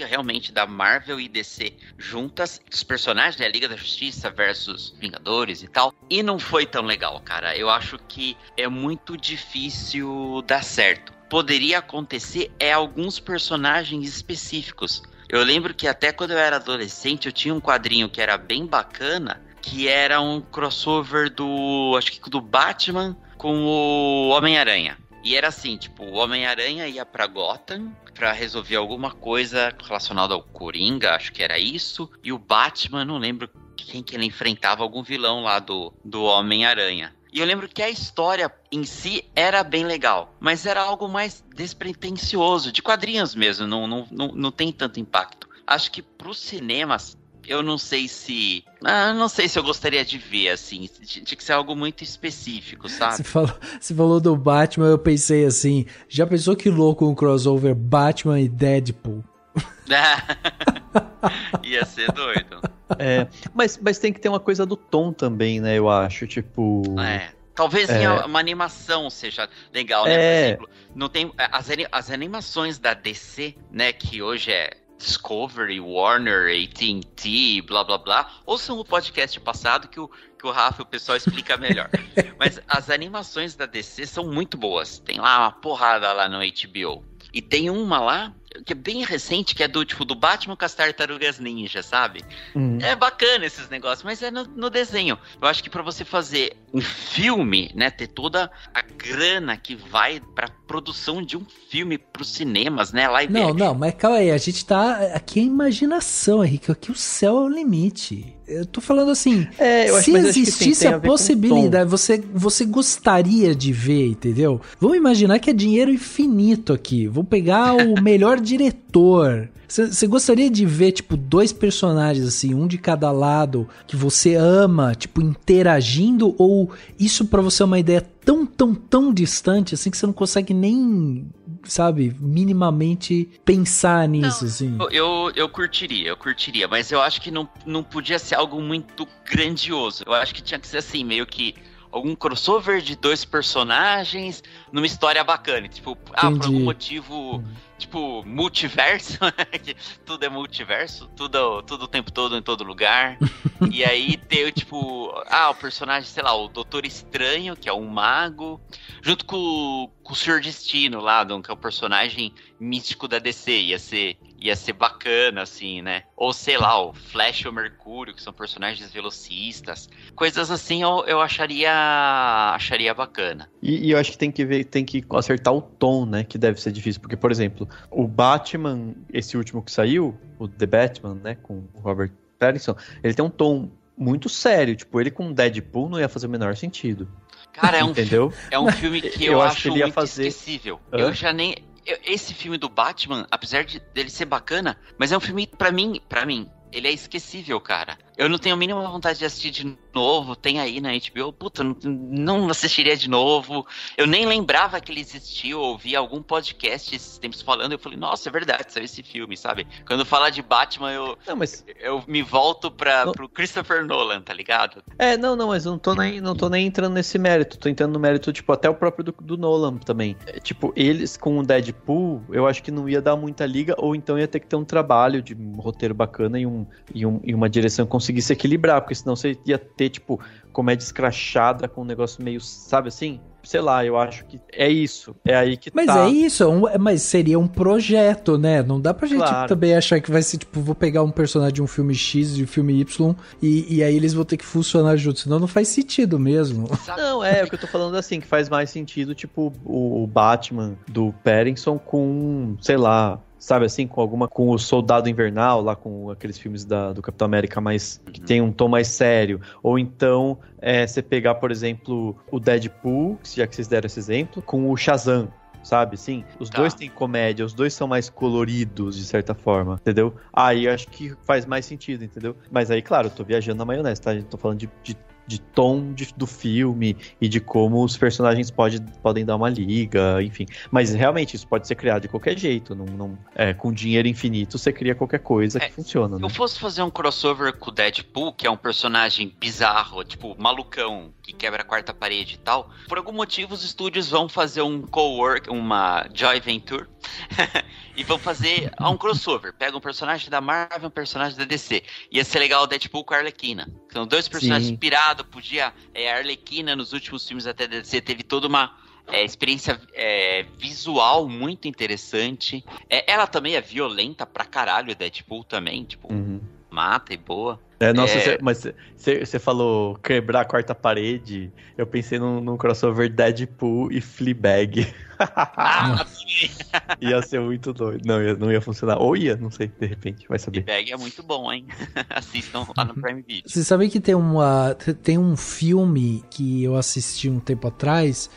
realmente da Marvel e DC juntas, os personagens, né, Liga da Justiça versus Vingadores e tal, e não foi tão legal, cara. Eu acho que é muito difícil dar certo. Poderia acontecer alguns personagens específicos. Eu lembro que até quando eu era adolescente, eu tinha um quadrinho que era bem bacana, que era um crossover do Batman com o Homem-Aranha. E era assim, tipo, o Homem-Aranha ia pra Gotham pra resolver alguma coisa relacionada ao Coringa, acho que era isso. E o Batman, não lembro quem que ele enfrentava, algum vilão lá do Homem-Aranha. E eu lembro que a história em si era bem legal, mas era algo mais despretensioso, de quadrinhos mesmo, não tem tanto impacto. Acho que pros cinemas, eu não sei se eu gostaria de ver, assim, tinha que ser algo muito específico, sabe? Você falou do Batman, eu pensei assim, já pensou que louco um crossover Batman e Deadpool? Ia ser doido. Mas tem que ter uma coisa do tom também, né, eu acho, tipo... Talvez uma animação seja legal, né? Por exemplo, não tem as animações da DC, né, que hoje é Discovery, Warner, AT&T, blá blá blá, ouçam o podcast passado que o Rafa e o pessoal explica melhor. Mas as animações da DC são muito boas. Tem lá uma porrada lá no HBO. E tem uma lá que é bem recente, que é do Batman com as Tartarugas Ninja, sabe? É bacana esses negócios, mas é no desenho. Eu acho que pra você fazer um filme, né, ter toda a grana que vai pra produção de um filme pros cinemas, né, live action. Não, mas calma aí, a gente tá... Aqui é imaginação, Henrique, aqui o céu é o limite. Eu tô falando assim, se existisse a possibilidade, você gostaria de ver, entendeu? Vamos imaginar que é dinheiro infinito aqui. Vou pegar o melhor diretor. Você gostaria de ver, tipo, 2 personagens, assim, um de cada lado, que você ama, tipo, interagindo? Ou isso pra você é uma ideia tão distante, assim, que você não consegue nem, sabe, minimamente pensar nisso, assim? Eu curtiria, mas eu acho que não podia ser algo muito grandioso. Eu acho que tinha que ser, assim, meio que algum crossover de 2 personagens numa história bacana. Tipo, por algum motivo... Tipo, multiverso, tudo é multiverso, tudo o tempo todo, em todo lugar. E aí tem, tipo, o personagem, sei lá, o Doutor Estranho, que é um mago, junto com o Senhor Destino lá, que é o personagem místico da DC, ia ser bacana, assim, né? Ou, sei lá, o Flash ou Mercúrio, que são personagens velocistas. Coisas assim eu acharia bacana. E eu acho que tem que acertar o tom, né? Que deve ser difícil, porque, por exemplo, o Batman, esse último que saiu, o The Batman, né, com o Robert Pattinson, ele tem um tom muito sério, tipo, ele com Deadpool não ia fazer o menor sentido. Cara, entendeu? É um filme que eu acho muito esquecível. Eu já nem... Esse filme do Batman, apesar dele ser bacana, mas é um filme, pra mim, ele é esquecível, cara. Eu não tenho a mínima vontade de assistir de novo. Tem aí na HBO. Puta, não assistiria de novo. Eu nem lembrava que ele existia. Eu ouvi algum podcast esses tempos falando. Eu falei, nossa, é verdade, saiu esse filme, sabe? Quando falar de Batman, eu me volto pro Christopher Nolan, tá ligado? Mas eu não tô nem entrando nesse mérito. Tô entrando no mérito, tipo, até o próprio do Nolan também. Tipo, eles com o Deadpool, eu acho que não ia dar muita liga, ou então ia ter que ter um trabalho de um roteiro bacana e uma direção que conseguisse equilibrar, porque senão você ia ter, tipo, comédia escrachada com um negócio meio, sabe assim? Sei lá, eu acho que é isso. É aí que mas é isso, mas seria um projeto, né? Não dá pra gente também achar que vai ser, tipo, vou pegar um personagem de um filme X, de um filme Y, e aí eles vão ter que funcionar juntos, senão não faz sentido mesmo. Não, é o que eu tô falando assim, que faz mais sentido, tipo, o Batman do Pattinson com, sei lá, sabe assim, com o Soldado Invernal, lá com aqueles filmes do Capitão América mais, que tem um tom mais sério. Ou então, você pegar, por exemplo, o Deadpool, já que vocês deram esse exemplo, com o Shazam, sabe, sim? Os dois têm comédia, os dois são mais coloridos, de certa forma, entendeu? Aí acho que faz mais sentido, entendeu? Mas aí, claro, eu tô viajando na maionese, tá? Tô falando de tom do filme e de como os personagens podem dar uma liga, enfim. Mas realmente isso pode ser criado de qualquer jeito. Com dinheiro infinito você cria qualquer coisa que funciona. Se eu fosse fazer um crossover com o Deadpool, que é um personagem bizarro, tipo malucão, que quebra a quarta parede e tal, por algum motivo os estúdios vão fazer uma joint venture e vão fazer um crossover. Pega um personagem da Marvel e um personagem da DC. Ia ser legal o Deadpool com a Arlequina. São dois personagens pirados, podia... A Arlequina, nos últimos filmes até da DC, teve toda uma experiência visual muito interessante. Ela também é violenta pra caralho, o Deadpool também, tipo, mata e boa. Mas você falou quebrar a quarta parede, eu pensei num crossover Deadpool e Fleabag. Ia ser muito doido. Não ia funcionar. Ou ia, não sei, de repente, vai saber. Fleabag é muito bom, hein? Assistam lá no Prime Video. Vocês sabem que tem um filme que eu assisti um tempo atrás.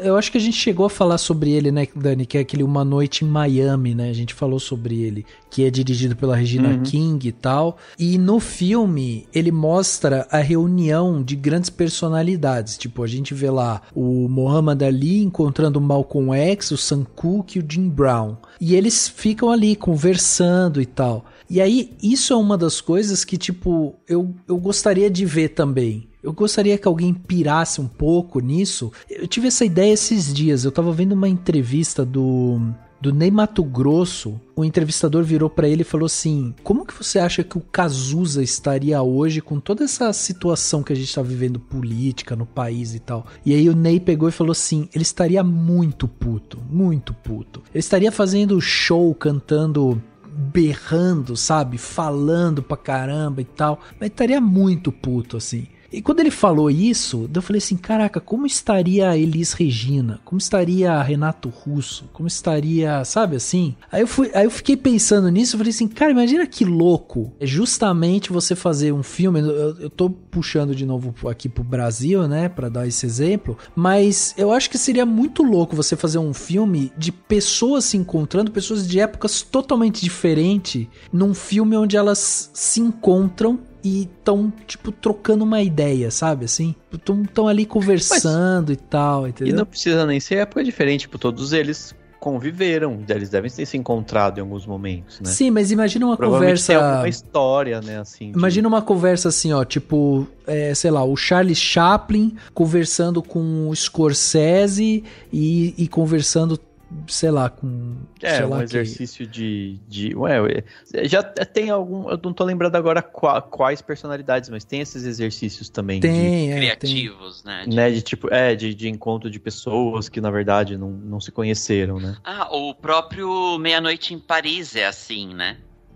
Eu acho que a gente chegou a falar sobre ele, né, Dani? Que é aquele Uma Noite em Miami, né? A gente falou sobre ele, que é dirigido pela Regina King e tal. E no filme, ele mostra a reunião de grandes personalidades. Tipo, a gente vê lá o Muhammad Ali encontrando o Malcolm X, o Sam Cooke e o Jim Brown. E eles ficam ali conversando e tal. E aí, isso é uma das coisas que, tipo, eu gostaria de ver também. Eu gostaria que alguém pirasse um pouco nisso. Eu tive essa ideia esses dias. Eu tava vendo uma entrevista do Ney Matogrosso. O entrevistador virou pra ele e falou assim: como que você acha que o Cazuza estaria hoje com toda essa situação que a gente tá vivendo política no país e tal? E aí o Ney pegou e falou assim: ele estaria muito puto, muito puto. Ele estaria fazendo show, cantando, berrando, sabe? Falando pra caramba e tal. Mas estaria muito puto, assim. E quando ele falou isso, eu falei assim, caraca, como estaria a Elis Regina? Como estaria Renato Russo? Como estaria, sabe assim? Aí eu fiquei pensando nisso, eu falei assim, cara, imagina que louco. É justamente você fazer um filme, eu tô puxando de novo aqui pro Brasil, né, pra dar esse exemplo, mas eu acho que seria muito louco você fazer um filme de pessoas se encontrando, pessoas de épocas totalmente diferentes, num filme onde elas se encontram e estão, tipo, trocando uma ideia, sabe, assim? Estão ali conversando e tal, entendeu? E não precisa nem ser época diferente, tipo, todos eles conviveram, eles devem ter se encontrado em alguns momentos, né? Sim, mas imagina uma conversa... Tem alguma história, né, assim... Imagina uma conversa assim, ó, tipo, sei lá, o Charlie Chaplin conversando com o Scorsese e conversando, sei lá, com... sei lá, exercício de já tem algum... Eu não tô lembrando agora quais personalidades, mas tem esses exercícios também. Criativos, né? De tipo, de encontro de pessoas que, na verdade, não se conheceram, né? O próprio Meia-Noite em Paris é assim, né?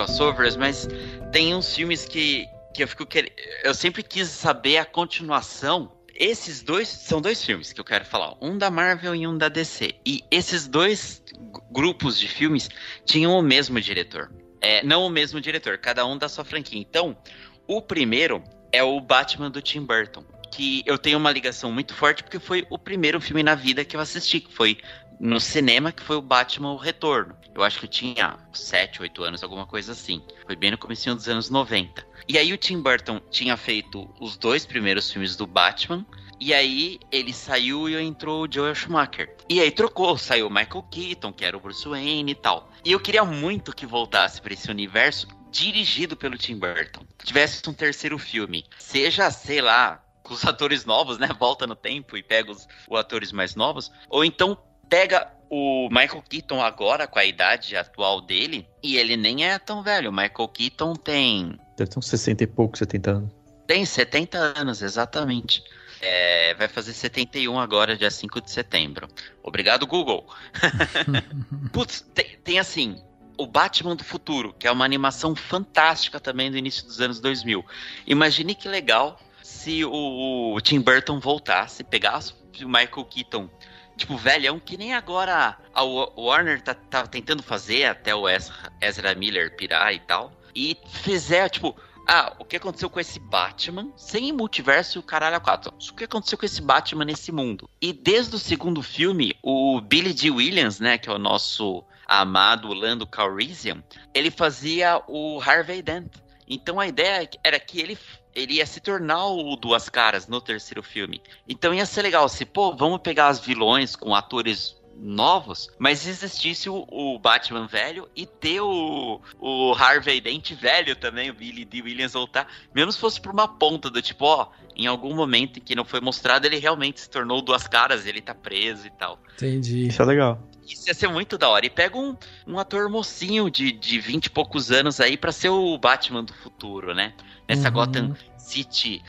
crossovers, mas tem uns filmes que eu fico querendo... Eu sempre quis saber a continuação. Esses dois são 2 filmes que eu quero falar. Um da Marvel e um da DC. E esses 2 grupos de filmes tinham o mesmo diretor. Não o mesmo diretor, cada um da sua franquia. Então, o primeiro é o Batman do Tim Burton, que eu tenho uma ligação muito forte porque foi o primeiro filme na vida que eu assisti, que foi no cinema, que foi o Batman o Retorno. Eu acho que eu tinha 7, 8 anos, alguma coisa assim. Foi bem no comecinho dos anos 90. E aí o Tim Burton tinha feito os 2 primeiros filmes do Batman, e aí ele saiu e entrou o Joel Schumacher. E aí trocou, saiu o Michael Keaton, que era o Bruce Wayne e tal. E eu queria muito que voltasse para esse universo dirigido pelo Tim Burton. Tivesse um terceiro filme, seja, sei lá, com os atores novos, né? Volta no tempo e pega os atores mais novos. Ou então pega o Michael Keaton agora, com a idade atual dele, e ele nem é tão velho. O Michael Keaton tem... Deve ter uns 60 e pouco, 70 anos. Tem 70 anos, exatamente. Vai fazer 71 agora, dia 5 de setembro. Obrigado, Google. Putz, tem assim... O Batman do Futuro, que é uma animação fantástica também do início dos anos 2000. Imagine que legal se o Tim Burton voltasse, pegasse o Michael Keaton, tipo, velhão, que nem agora a Warner tá tentando fazer, até o Ezra Miller pirar e tal, e fizer, tipo, o que aconteceu com esse Batman, sem multiverso e o caralho a 4. O que aconteceu com esse Batman nesse mundo? E desde o segundo filme, o Billy Dee Williams, né, que é o nosso amado Lando Calrissian, ele fazia o Harvey Dent. Então a ideia era que ele ia se tornar o Duas Caras no terceiro filme. Então ia ser legal se, vamos pegar os vilões com atores novos, mas existisse o Batman velho e ter o Harvey Dent velho também, o Billy Dee Williams voltar, mesmo se fosse por uma ponta do tipo, em algum momento em que não foi mostrado, ele realmente se tornou Duas Caras, ele tá preso e tal. Entendi. Isso é legal. Isso ia ser muito da hora. E pega um ator mocinho de 20 e poucos anos aí pra ser o Batman do futuro, né? Nessa Gotham City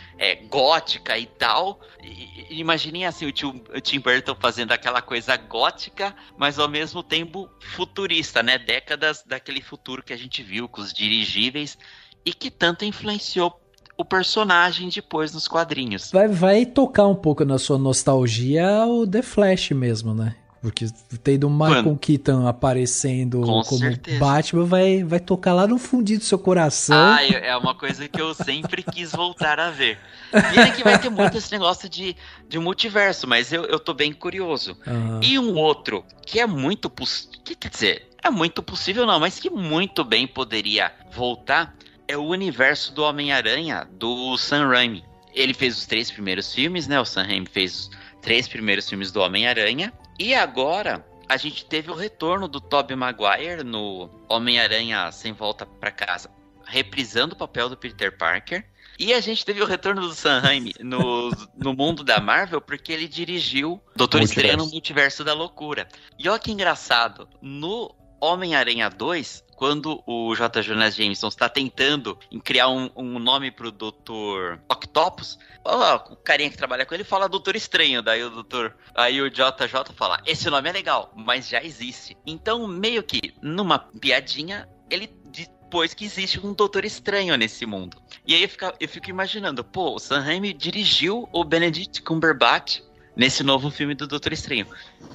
gótica e tal. E imaginem assim, o Tim Burton fazendo aquela coisa gótica, mas ao mesmo tempo futurista, né? Décadas daquele futuro que a gente viu com os dirigíveis e que tanto influenciou o personagem depois nos quadrinhos. Vai tocar um pouco na sua nostalgia o The Flash mesmo, né? Porque tem do Michael Keaton aparecendo como certeza. Batman, vai tocar lá no fundinho do seu coração. É uma coisa que eu sempre quis voltar a ver. Pena que vai ter muito esse negócio de multiverso, mas eu tô bem curioso. E um outro que é muito possível, quer dizer, é muito possível não, mas que muito bem poderia voltar, é o universo do Homem-Aranha, do Sam Raimi. Ele fez os 3 primeiros filmes, né? O Sam Raimi fez os 3 primeiros filmes do Homem-Aranha. E agora, a gente teve o retorno do Tobey Maguire no Homem-Aranha Sem Volta Pra Casa, reprisando o papel do Peter Parker. E a gente teve o retorno do Sam Raimi no mundo da Marvel, porque ele dirigiu Doutor Estranho no Multiverso da Loucura. E olha que engraçado, no Homem-Aranha 2, quando o J. Jonah Jameson está tentando criar um nome pro Dr. Octopus, o carinha que trabalha com ele fala Doutor Estranho, daí o JJ fala, esse nome é legal, mas já existe. Então, meio que, numa piadinha, ele depois que existe um Doutor Estranho nesse mundo. E aí eu fico imaginando, o Sam Raimi dirigiu o Benedict Cumberbatch nesse novo filme do Doutor Estranho.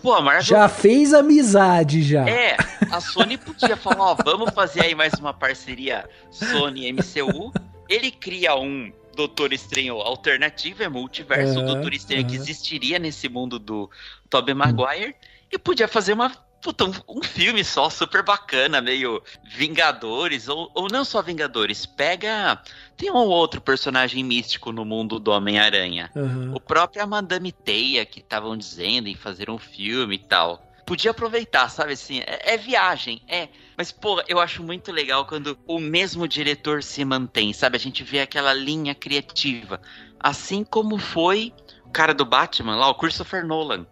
A Marvel... Já fez amizade, já. A Sony podia falar, vamos fazer aí mais uma parceria Sony-MCU. Ele cria um Doutor Estranho alternativo, multiverso, o Doutor Estranho que existiria nesse mundo do Tobey Maguire, e podia fazer um filme só, super bacana, meio Vingadores, ou não só Vingadores, tem um outro personagem místico no mundo do Homem-Aranha, o próprio Madame Teia, que estavam dizendo em fazer um filme e tal. Podia aproveitar, sabe assim, é viagem, mas eu acho muito legal quando o mesmo diretor se mantém, sabe, a gente vê aquela linha criativa, assim como foi o cara do Batman lá, o Christopher Nolan.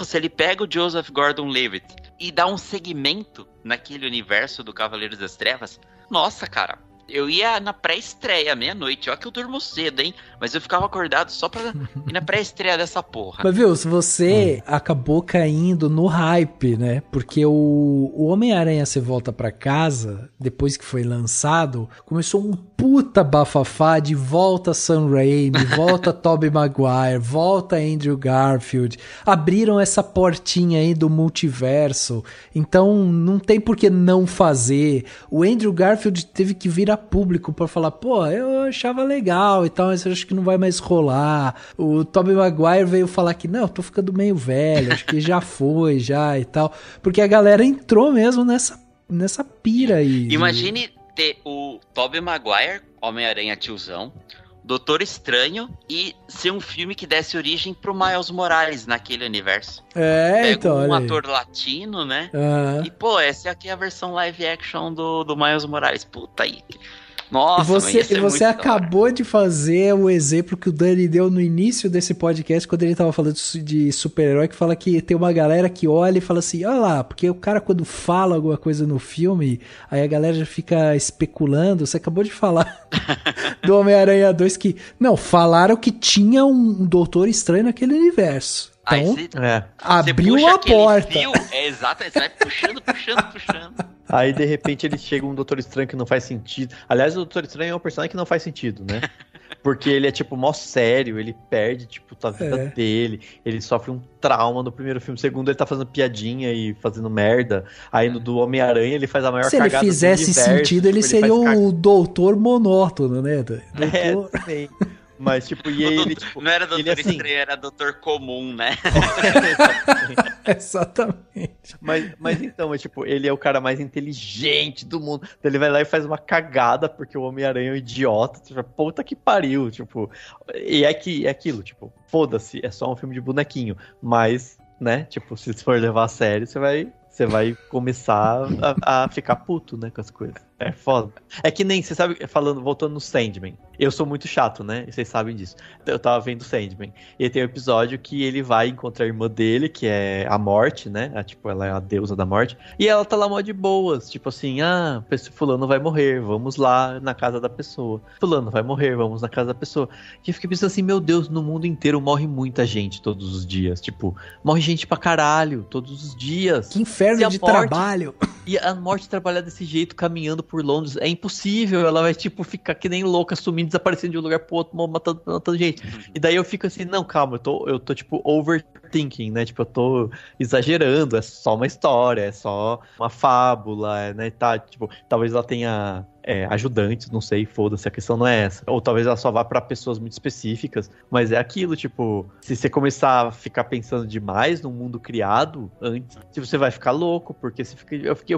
Se ele pega o Joseph Gordon-Levitt e dá um segmento naquele universo do Cavaleiros das Trevas, nossa, cara, Eu ia na pré-estreia, meia-noite. Olha que eu durmo cedo, hein? Mas eu ficava acordado só pra ir na pré-estreia dessa porra. Mas viu, se você acabou caindo no hype, né? Porque o Homem-Aranha Você Volta Pra Casa, depois que foi lançado, começou um puta bafafá de volta Sam Raimi, volta Tobey Maguire, volta Andrew Garfield. Abriram essa portinha aí do multiverso. Então não tem por que não fazer. O Andrew Garfield teve que vir a público pra falar, pô, eu achava legal e tal, mas eu acho que não vai mais rolar. O Tobey Maguire veio falar que não, eu tô ficando meio velho, acho que já foi, já e tal. Porque a galera entrou mesmo nessa pira aí. Imagine ter o Tobey Maguire, Homem-Aranha tiozão, Doutor Estranho e ser um filme que desse origem pro Miles Morales naquele universo. Pega então. Um ator latino, né? E, pô, essa aqui é a versão live action do Miles Morales. Puta aí. Nossa, e você acabou de fazer o exemplo que o Dani deu no início desse podcast, quando ele tava falando de super-herói, que fala que tem uma galera que olha e fala assim, olha lá, porque o cara quando fala alguma coisa no filme, aí a galera já fica especulando. Você acabou de falar do Homem-Aranha 2 que, não, falaram que tinha um Doutor Estranho naquele universo. Então, abriu a porta. Fio, exato, você vai puxando. Aí, de repente, ele chega um Doutor Estranho que não faz sentido. Aliás, o Doutor Estranho é um personagem que não faz sentido, né? Porque ele é, tipo, mó sério, ele perde, tipo, a vida dele, ele sofre um trauma no primeiro filme. No segundo, ele tá fazendo piadinha e fazendo merda. Aí, no do Homem-Aranha, ele faz a maior cagada do universo. Se ele fizesse sentido, ele seria o doutor monótono, né? Doutor... também. Mas, tipo, e ele, tipo... Não era Doutor Estranho, era Doutor Comum, né? Exatamente. Mas então, tipo, ele é o cara mais inteligente do mundo. Então ele vai lá e faz uma cagada porque o Homem-Aranha é um idiota. Tipo, puta que pariu, tipo... E é aquilo, tipo, foda-se, é só um filme de bonequinho. Mas, né, tipo, se for levar a sério, você vai começar a ficar puto, né, com as coisas. É foda. É que nem, você sabe, voltando no Sandman, eu sou muito chato, né, e vocês sabem disso. Eu tava vendo Sandman, e tem um episódio que ele vai encontrar a irmã dele, que é a Morte, né, tipo, ela é a deusa da morte, e ela tá lá mó de boas, tipo assim, fulano vai morrer, vamos lá na casa da pessoa. Fulano vai morrer, vamos na casa da pessoa. E eu fiquei pensando assim, meu Deus, no mundo inteiro morre muita gente todos os dias, tipo, morre gente pra caralho, todos os dias. Que inferno de trabalho. E a Morte trabalhar desse jeito, caminhando por Londres, é impossível. Ela vai, tipo, ficar que nem louca, sumindo, desaparecendo de um lugar pro outro, matando gente. E daí eu fico assim, não, calma, eu tô tipo, overthinking, né? Tipo, eu tô exagerando, é só uma história, é só uma fábula, né? Tá, tipo, talvez ela tenha... ajudantes, não sei, foda-se, a questão não é essa. Ou talvez ela só vá pra pessoas muito específicas, mas é aquilo, tipo, se você começar a ficar pensando demais num mundo criado antes, você vai ficar louco, porque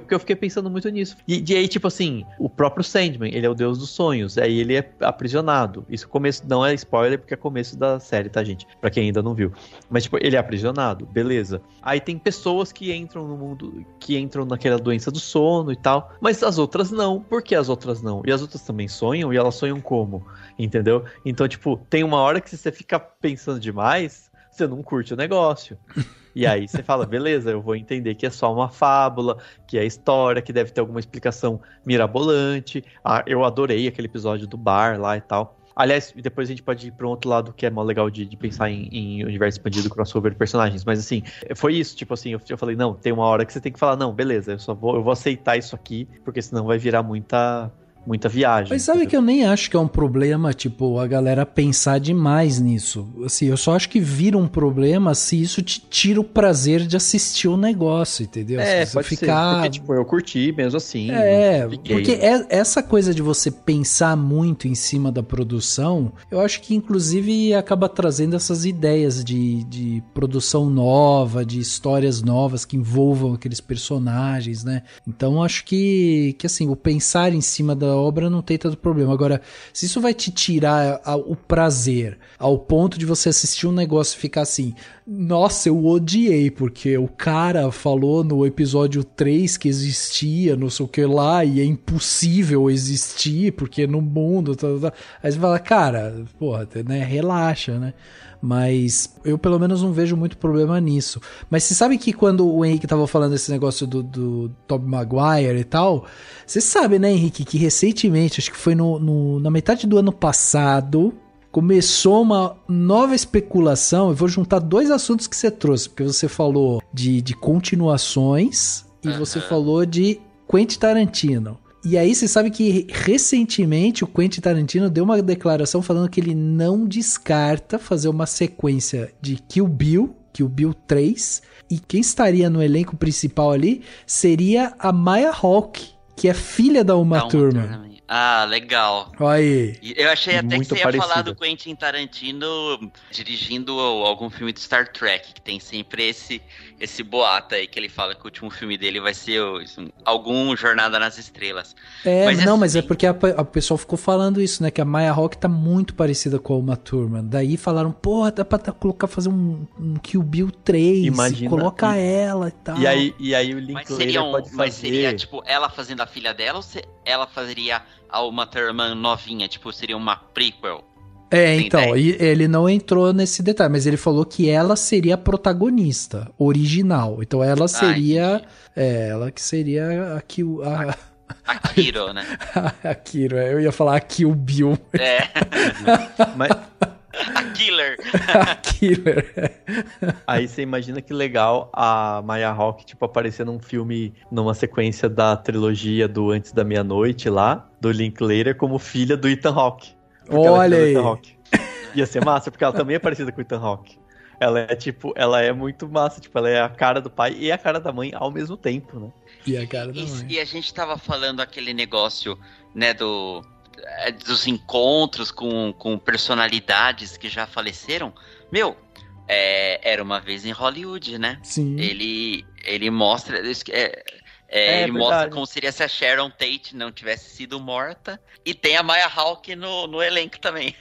eu fiquei pensando muito nisso. E aí, tipo assim, o próprio Sandman, ele é o deus dos sonhos, aí ele é aprisionado. Isso começo, não é spoiler, porque é começo da série, tá, gente? Pra quem ainda não viu. Mas, tipo, ele é aprisionado, beleza. Aí tem pessoas que entram no mundo, que entram naquela doença do sono e tal, mas as outras não. Por que as outras não? E as outras também sonham, e elas sonham como? Entendeu? Então, tipo, tem uma hora que se você fica pensando demais, você não curte o negócio. E aí você fala, beleza, eu vou entender que é só uma fábula, que é história, que deve ter alguma explicação mirabolante. Eu adorei aquele episódio do bar lá e tal. Aliás, depois a gente pode ir para um outro lado que é mó legal de pensar em universo expandido, crossover de personagens. Mas assim, foi isso, tipo assim, eu falei, não, tem uma hora que você tem que falar, não, beleza, eu vou aceitar isso aqui, porque senão vai virar muita viagem. Mas sabe que eu nem acho que é um problema, tipo, a galera pensar demais nisso. Assim, eu só acho que vira um problema se isso te tira o prazer de assistir o negócio, entendeu? Se você pode ficar... ser, porque, tipo, eu curti mesmo assim. Porque essa coisa de você pensar muito em cima da produção, eu acho que, inclusive, acaba trazendo essas ideias de produção nova, de histórias novas que envolvam aqueles personagens, né? Então, acho que assim, o pensar em cima da obra não tem tanto problema. Agora, se isso vai te tirar o prazer ao ponto de você assistir um negócio e ficar assim, Nossa, eu odiei, porque o cara falou no episódio 3 que existia, não sei o que lá, e é impossível existir, porque no mundo... Aí você fala, cara, porra, né, relaxa, né? Mas eu pelo menos não vejo muito problema nisso. Mas você sabe que quando o Henrique tava falando desse negócio do Tobey Maguire e tal, você sabe, né, Henrique, que recentemente, acho que foi na metade do ano passado... Começou uma nova especulação. Eu vou juntar dois assuntos que você trouxe, porque você falou de continuações e você falou de Quentin Tarantino. E aí você sabe que recentemente o Quentin Tarantino deu uma declaração falando que ele não descarta fazer uma sequência de Kill Bill 3, e quem estaria no elenco principal ali seria a Maya Hawke, que é filha da Uma Thurman. Ah, legal. Aí. Eu achei até muito que você ia parecida. falar do Quentin Tarantino dirigindo algum filme de Star Trek, que tem sempre esse boato aí, que ele fala que o último filme dele vai ser algum Jornada nas Estrelas. Mas é porque a pessoa ficou falando isso, né? Que a Maya Hawke tá muito parecida com a Uma Thurman. Daí falaram, porra, dá pra fazer um Kill Bill 3, Imagina, coloca ela e tal. E aí o Linklater pode fazer... Mas seria, tipo, ela fazendo a filha dela, ou ela fazeria a Uma Thurman novinha? Tipo, seria uma prequel? Então, ele não entrou nesse detalhe, mas ele falou que ela seria a protagonista original. Então ela seria... ela que seria a Kiro, né? A Kiro, eu ia falar a Kill Bill. Mas... A Killer. A Killer. Aí você imagina que legal a Maya Hawke, tipo, aparecer num filme, numa sequência da trilogia do Antes da Meia-Noite lá, do Linklater, como filha do Ethan Hawke. Olha aí. Ia ser massa, porque ela também é parecida com o Ethan Hawke. Ela é muito massa, tipo, ela é a cara do pai e a cara da mãe ao mesmo tempo, né? E a cara da mãe. E a gente tava falando aquele negócio, né, dos encontros com personalidades que já faleceram. Meu, era uma vez em Hollywood, né? Sim. Ele mostra... ele mostra como seria se a Sharon Tate não tivesse sido morta. E tem a Maya Hawke no elenco também.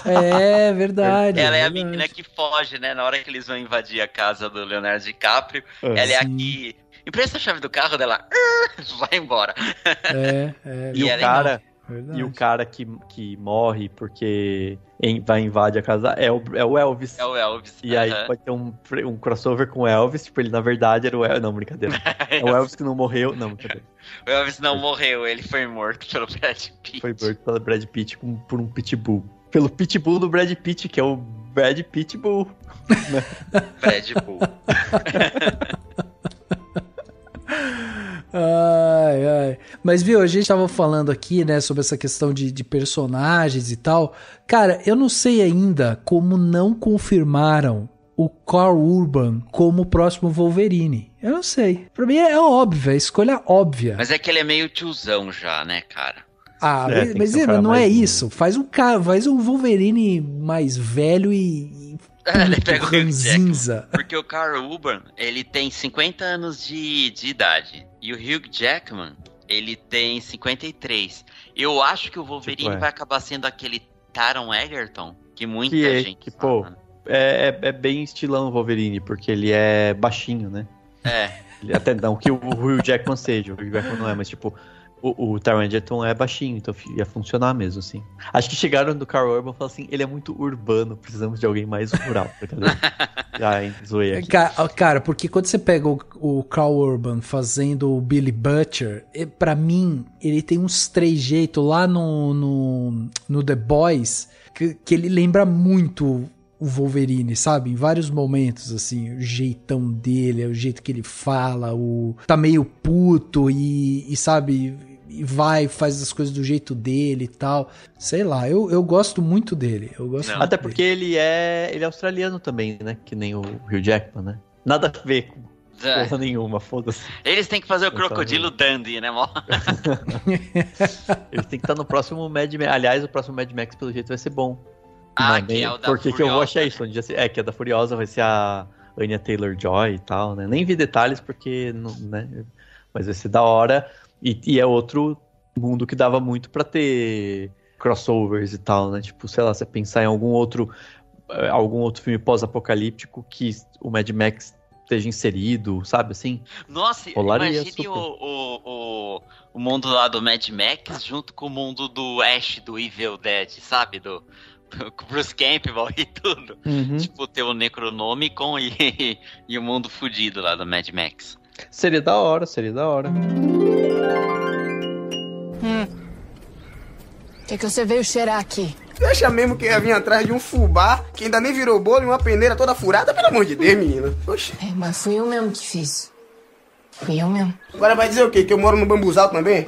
É verdade. Ela é a menina que foge, né? Na hora que eles vão invadir a casa do Leonardo DiCaprio. Ela é a que... Empresta a chave do carro dela. Vai embora. E o cara que morre porque vai invadir a casa é o Elvis. É o Elvis. E aí pode ter um crossover com o Elvis, tipo, ele na verdade era o Elvis. Não, brincadeira. É o Elvis que não morreu. Não, brincadeira. O Elvis não morreu, ele foi morto pelo Brad Pitt. Foi morto pelo Brad Pitt por um pitbull. Pelo pitbull do Brad Pitt, que é o Brad Pitbull. Brad Bull. Ai. Mas viu, a gente tava falando aqui, né, sobre essa questão de personagens e tal. Cara, eu não sei ainda como não confirmaram o Carl Urban como o próximo Wolverine. Eu não sei. Pra mim é óbvio, é escolha óbvia. Mas é que ele é meio tiozão já, né, cara? Mas não é isso. Faz um Wolverine mais velho e ele pega o ranzinza. Porque o Carl Urban, ele tem 50 anos de idade. E o Hugh Jackman, ele tem 53. Eu acho que o Wolverine vai acabar sendo aquele Taron Egerton, que muita gente fala, né? É bem estilão o Wolverine, porque ele é baixinho, né? Até não que o Hugh Jackman seja, o Hugh Jackman não é, mas tipo... O Taron Egerton é baixinho, então ia funcionar mesmo, assim. Acho que chegaram do Carl Urban e falaram assim, ele é muito urbano, precisamos de alguém mais rural. Zoei aqui. Cara, porque quando você pega o Carl Urban fazendo o Billy Butcher, pra mim, ele tem uns trejeitos lá no The Boys, que ele lembra muito o Wolverine, sabe? Em vários momentos, assim, o jeitão dele, o jeito que ele fala, tá meio puto e sabe, e faz as coisas do jeito dele e tal. Sei lá, eu gosto muito dele. Até porque ele é australiano também, né? Que nem o Hugh Jackman, né? Nada a ver com porra nenhuma, foda-se. Eles têm que fazer o Crocodilo Dundee, né, mó? Eles têm que estar no próximo Mad Max. Aliás, o próximo Mad Max, pelo jeito, vai ser bom. Que é o da Por que eu vou achar Furiosa, isso? Um dia, que é da Furiosa, vai ser a Anya Taylor-Joy e tal, né? Nem vi detalhes porque, né? Mas vai ser da hora. E é outro mundo que dava muito pra ter crossovers e tal, né? Tipo, sei lá, você pensar em algum outro algum outro filme pós-apocalíptico que o Mad Max esteja inserido, sabe, assim? Nossa, rolaria imagine super. o mundo lá do Mad Max junto com o mundo do Ash, do Evil Dead, sabe? Do Bruce Campbell e tudo. Tipo, ter o Necronomicon e o mundo fudido lá do Mad Max. Seria da hora. O que você veio cheirar aqui? Deixa mesmo que ia vir atrás de um fubá que ainda nem virou bolo e uma peneira toda furada, pelo amor de Deus, menina. Oxi. Mas fui eu mesmo que fiz. Fui eu mesmo. Agora vai dizer o quê? Que eu moro no bambuzal também?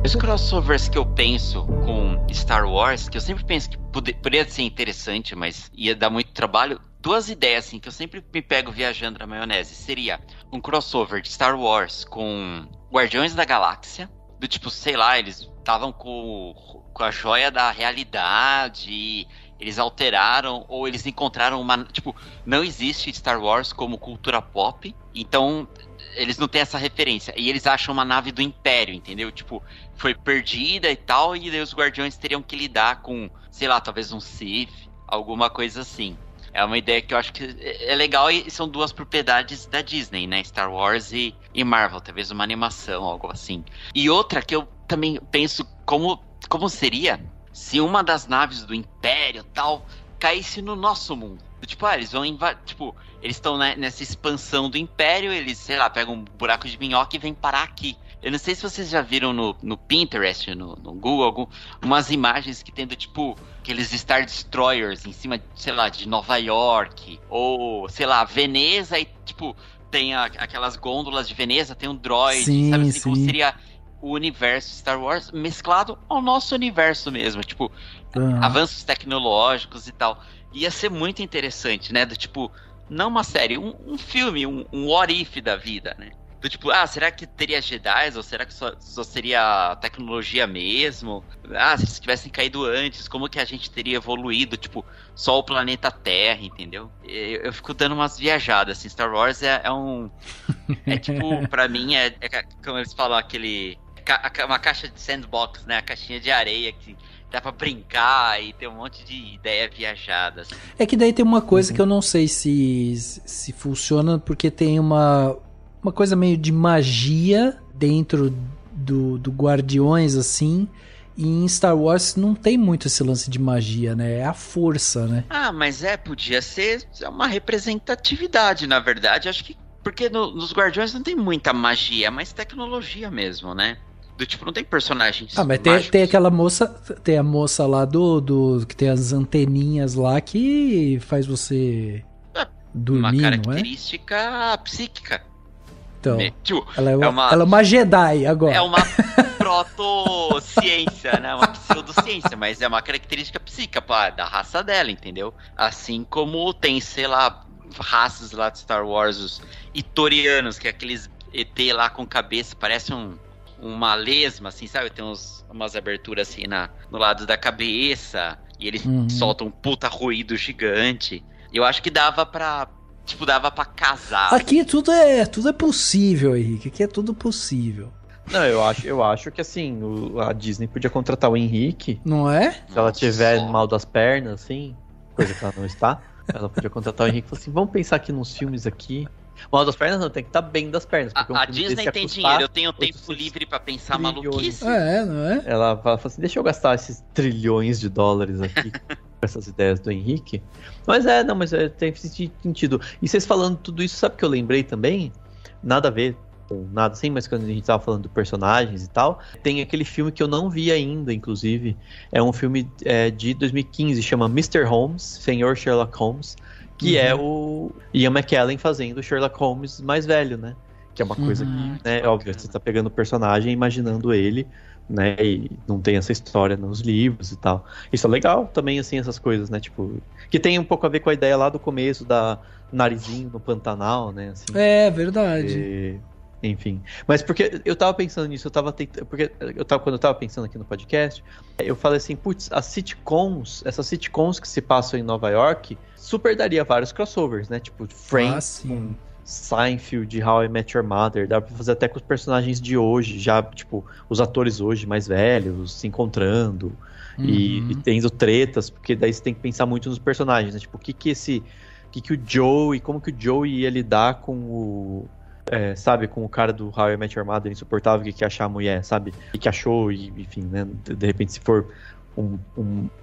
Os crossovers que eu penso com Star Wars, que eu sempre penso que poderia ser interessante, mas ia dar muito trabalho. 2 ideias, assim, que eu sempre me pego viajando na maionese. Seria um crossover de Star Wars com Guardiões da Galáxia. Do tipo, sei lá, eles estavam com a joia da realidade e eles alteraram, ou eles encontraram uma... Tipo, não existe Star Wars como cultura pop, então eles não têm essa referência. E eles acham uma nave do Império, entendeu? Tipo, foi perdida e tal, e daí os Guardiões teriam que lidar com, sei lá, talvez um Sith, alguma coisa assim. É uma ideia que eu acho que é legal e são 2 propriedades da Disney, né? Star Wars e Marvel, talvez uma animação, algo assim. E outra que eu também penso como seria se uma das naves do Império tal caísse no nosso mundo. Tipo, eles vão invadir, tipo, eles estão nessa expansão do Império, eles, sei lá, pegam um buraco de minhoca e vêm parar aqui. Eu não sei se vocês já viram no Pinterest, no Google, umas imagens que tem do tipo aqueles Star Destroyers em cima, sei lá, de Nova York, ou, sei lá, Veneza e, tipo, tem aquelas gôndolas de Veneza, tem um droid, sim, sabe assim, sim. como seria o universo Star Wars mesclado ao nosso universo mesmo, tipo, avanços tecnológicos e tal. Ia ser muito interessante, né, do tipo, não uma série, um filme, um what if da vida, né? Do tipo, será que teria Jedi? Ou será que só seria tecnologia mesmo? Se eles tivessem caído antes, como que a gente teria evoluído? Tipo, só o planeta Terra, entendeu? Eu fico dando umas viajadas, assim. Star Wars é um... É tipo, pra mim, é como eles falam, uma caixa de sandbox, né? A caixinha de areia que dá pra brincar e ter um monte de ideia viajada. Assim. É que daí tem uma coisa que eu não sei se funciona, porque tem uma coisa meio de magia dentro do Guardiões, assim, e em Star Wars não tem muito esse lance de magia, né? É a força, né? Mas podia ser uma representatividade, na verdade. Acho que, porque nos Guardiões não tem muita magia, mas tecnologia mesmo, né? Do tipo, não tem personagens mas tem aquela moça, tem a moça lá que tem as anteninhas lá que faz você dormir, uma não é? característica psíquica. Então, ela é uma Jedi agora. É uma proto-ciência, né? Uma pseudociência, mas é uma característica psíquica da raça dela, entendeu? Assim como tem, sei lá, raças lá de Star Wars, os Itorianos, que é aqueles ET lá com cabeça, parece uma lesma, assim, sabe? Tem umas aberturas assim no lado da cabeça, e eles soltam um puta ruído gigante. Eu acho que dava pra casar. Aqui tudo é possível, Henrique. Aqui é tudo possível. Não, eu acho que assim, a Disney podia contratar o Henrique. Não é? Se ela tiver mal das pernas, assim, coisa que ela não está, ela podia contratar o Henrique e falar assim, vamos pensar aqui nos filmes aqui. Mal das pernas não, tem que estar bem das pernas. A Disney tem dinheiro, eu tenho tempo livre pra pensar maluquice. Não é? Ela fala assim, deixa eu gastar esses trilhões de dólares aqui com essas ideias do Henrique. Mas tem sentido. E vocês falando tudo isso, sabe o que eu lembrei também? Nada a ver com nada assim, mas quando a gente tava falando de personagens e tal, tem aquele filme que eu não vi ainda, inclusive. É um filme de 2015, chama Mr. Holmes, Senhor Sherlock Holmes, que é o Ian McKellen fazendo o Sherlock Holmes mais velho, né? Que é uma coisa que, né, óbvio, você tá pegando o personagem e imaginando ele, né? E não tem essa história nos livros e tal. Isso é legal também, assim, essas coisas, né? Tipo, que tem um pouco a ver com a ideia lá do começo da narizinho no Pantanal, né? Assim, é verdade. Enfim. Mas porque eu tava pensando nisso, quando eu tava pensando aqui no podcast, eu falei assim, putz, essas sitcoms que se passam em Nova York, super daria vários crossovers, né? Tipo, Friends Seinfeld, How I Met Your Mother, dá pra fazer até com os personagens de hoje, já, tipo, os atores hoje mais velhos, se encontrando, e tendo tretas, porque daí você tem que pensar muito nos personagens, né? Tipo, como que o Joey ia lidar com o... sabe, com o cara do How I Met Your Mother insuportável que achar a mulher, sabe? E que achou, e, enfim, né? De repente, se for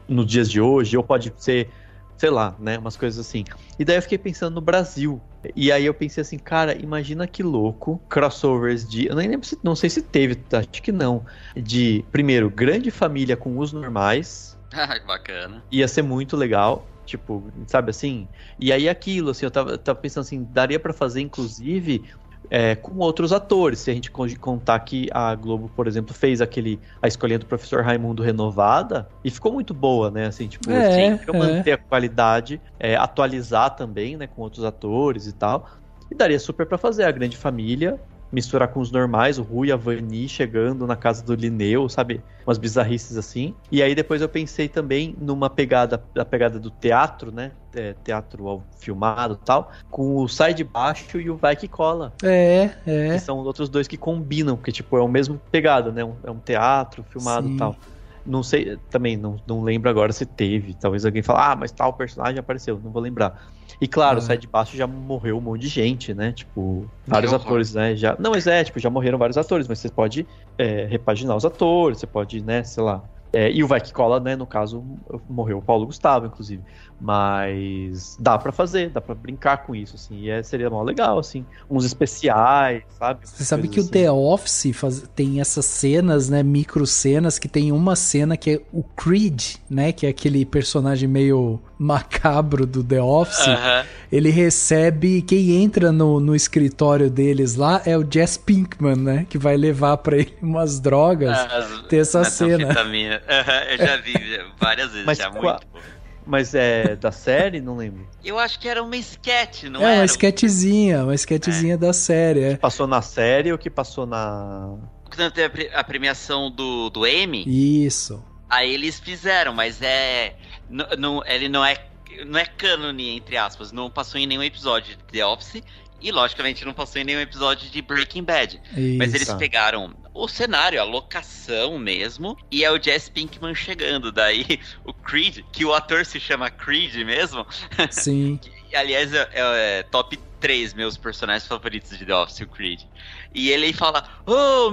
nos dias de hoje, ou pode ser, sei lá, né? Umas coisas assim. E daí eu fiquei pensando no Brasil. E aí eu pensei assim, cara, imagina que louco, crossovers de... Eu nem lembro não sei se teve, acho que não. De, primeiro, Grande Família com Os Normais. Ah, que bacana. Ia ser muito legal. Tipo, sabe assim? E aí aquilo, assim, eu tava pensando assim, daria pra fazer, inclusive, com outros atores. Se a gente contar que a Globo, por exemplo, fez a Escolinha do Professor Raimundo renovada, e ficou muito boa, né? Assim, tipo, manter a qualidade, atualizar também, né? Com outros atores e tal. E daria super pra fazer a Grande Família, misturar com os normais, o Rui e a Vani chegando na casa do Linneu, sabe? Umas bizarrices assim. E aí depois eu pensei também numa pegada do teatro, né? Teatro filmado e tal, com o Sai de Baixo e o Vai Que Cola. Que são outros dois que combinam, porque tipo, é o mesmo pegada, né? É um teatro filmado e tal. Não sei, também não lembro agora se teve. Talvez alguém fale, mas tal personagem apareceu, não vou lembrar. E claro, Sai de Baixo já morreu um monte de gente, né? Tipo, vários atores, né? Não, mas já morreram vários atores, mas você pode repaginar os atores, você pode, né, sei lá. E o Vai Que Cola, né, no caso, morreu o Paulo Gustavo, inclusive. Mas dá pra fazer, dá pra brincar com isso, assim. E seria mó legal, assim. Uns especiais, sabe? Você sabe que o The Office tem essas cenas, né, micro cenas, que tem uma cena que é o Creed, né, que é aquele personagem meio macabro do The Office. Ele recebe, quem entra no escritório deles lá é o Jesse Pinkman, né, que vai levar pra ele umas drogas. Tem essa cena. Eu já vi várias vezes, muito bom. Mas é da série? Não lembro. Eu acho que era uma sketch, não era? Uma sketchzinha da série. Que passou na série ou que passou na... Quando teve a premiação do Emmy... Isso. Aí eles fizeram, mas ele não é cânone, entre aspas. Não passou em nenhum episódio de The Office... E, logicamente, não passou em nenhum episódio de Breaking Bad. Isso. Mas eles pegaram o cenário, a locação mesmo, e é o Jesse Pinkman chegando. Daí, o Creed, que o ator se chama Creed mesmo. Sim. Que, aliás, é top 3 meus personagens favoritos de The Office, o Creed. E ele fala,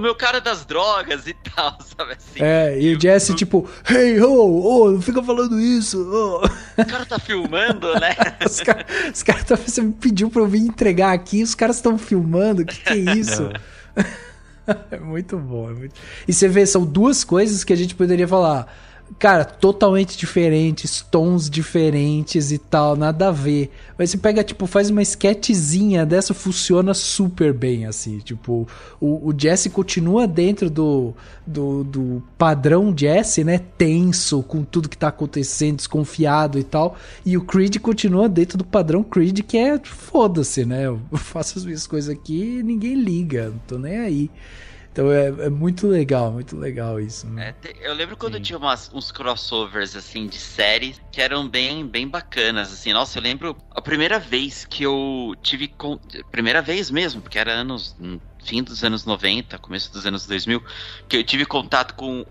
meu cara das drogas e tal, sabe assim. E o Jesse tipo, hey, não fica falando isso. O cara tá filmando, né? Os caras você me pediu pra eu vir entregar aqui, os caras estão filmando, o que é isso? É muito bom. E você vê, são duas coisas que a gente poderia falar, cara, totalmente diferentes, tons diferentes e tal, nada a ver. Mas você pega, tipo, faz uma sketchzinha dessa, funciona super bem, assim. Tipo, o Jesse continua dentro do padrão Jesse, né? Tenso, com tudo que tá acontecendo, desconfiado e tal. E o Creed continua dentro do padrão Creed, que é foda-se, né? Eu faço as minhas coisas aqui e ninguém liga, não tô nem aí. Então é muito legal isso. Né? Eu lembro quando tinha uns crossovers, assim, de séries que eram bem bacanas, assim. Nossa, eu lembro a primeira vez que eu tive... Primeira vez mesmo, porque era fim dos anos 90, começo dos anos 2000, que eu tive contato com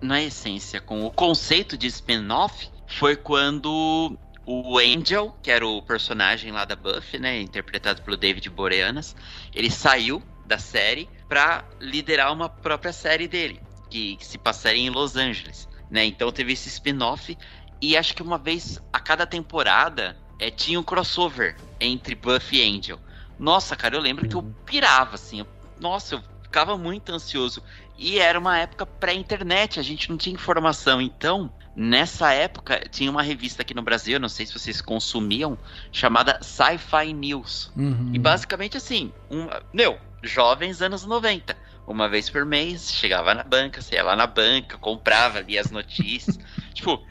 na essência, com o conceito de spin-off, foi quando o Angel, que era o personagem lá da Buffy, né, interpretado pelo David Boreanaz, ele saiu da série para liderar uma própria série dele, que se passaria em Los Angeles, né? Então teve esse spin-off e acho que uma vez a cada temporada tinha um crossover entre Buffy e Angel. Nossa, cara, eu lembro que eu pirava, assim. Eu ficava muito ansioso. E era uma época pré-internet, a gente não tinha informação. Então, nessa época, tinha uma revista aqui no Brasil, não sei se vocês consumiam, chamada Sci-Fi News. E basicamente assim, jovens anos 90. Uma vez por mês, chegava na banca, você ia lá na banca, comprava ali as notícias. Tipo,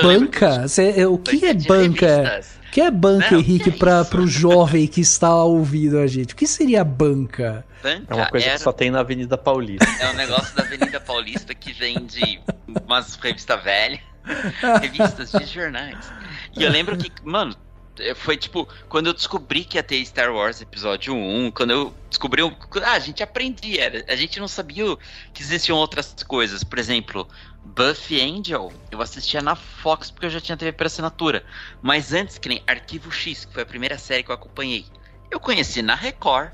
banca? O que é banca? O que é banca, não, Henrique, pro jovem que está ouvindo a gente? O que seria banca? É uma coisa que só tem na Avenida Paulista. É um negócio da Avenida Paulista que vende umas revistas velhas, revistas de jornais. E eu lembro que, mano, Foi tipo, quando eu descobri que ia ter Star Wars Episódio 1, quando eu descobri... a gente aprendia, a gente não sabia que existiam outras coisas. Por exemplo, Buffy Angel, eu assistia na Fox porque eu já tinha TV por assinatura. Mas antes, que nem Arquivo X, que foi a primeira série que eu acompanhei, eu conheci na Record.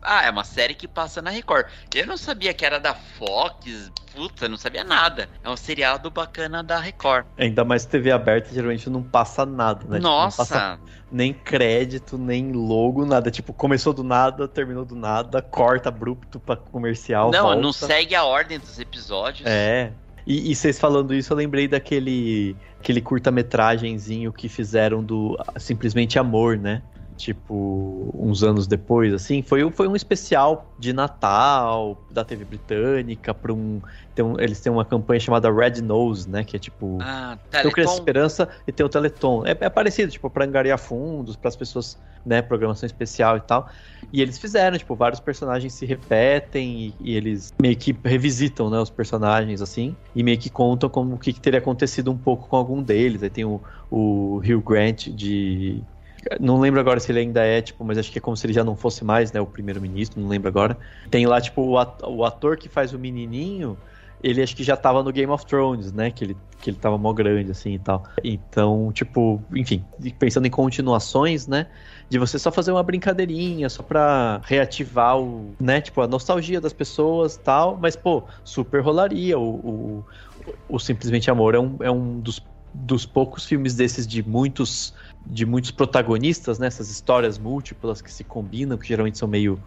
É uma série que passa na Record. Eu não sabia que era da Fox, puta, não sabia nada. É um seriado bacana da Record. Ainda mais TV aberta, geralmente não passa nada, né? Nossa! Tipo, não passa nem crédito, nem logo, nada. Tipo, começou do nada, terminou do nada, corta abrupto pra comercial, volta. Não segue a ordem dos episódios. E vocês falando isso, eu lembrei daquele curta-metragenzinho que fizeram do Simplesmente Amor, né? Tipo, uns anos depois, assim, foi um especial de Natal da TV britânica para eles têm uma campanha chamada Red Nose, né, que é tipo tem o Criança Esperança e tem o Teleton, é parecido, tipo, para angariar fundos para as pessoas, né, programação especial e tal, e eles fizeram, tipo, vários personagens se repetem e eles meio que revisitam, né, os personagens, assim, e meio que contam como o que teria acontecido um pouco com algum deles. Aí tem o Hugh Grant não lembro agora se ele ainda é, tipo, mas acho que é como se ele já não fosse mais, né, o primeiro-ministro, não lembro agora. Tem lá, tipo, o ator que faz o menininho, ele acho que já tava no Game of Thrones, né, que ele tava mó grande, assim, e tal. Então, tipo, enfim, pensando em continuações, né, de você só fazer uma brincadeirinha, só pra reativar né, tipo, a nostalgia das pessoas e tal, mas, pô, super rolaria. O Simplesmente Amor é um dos poucos filmes desses de muitos protagonistas, né? Essas histórias múltiplas que se combinam, que geralmente são meio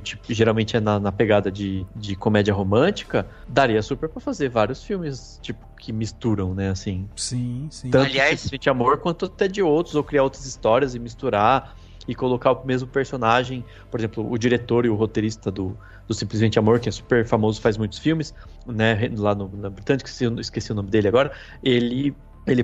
tipo, geralmente é na pegada de comédia romântica. Daria super pra fazer vários filmes, tipo, que misturam, né, assim. Sim. Tanto Simplesmente Amor, quanto até de outros, ou criar outras histórias e misturar e colocar o mesmo personagem. Por exemplo, o diretor e o roteirista do Simplesmente Amor, que é super famoso, faz muitos filmes, né, lá na Britânica, esqueci o nome dele agora. Ele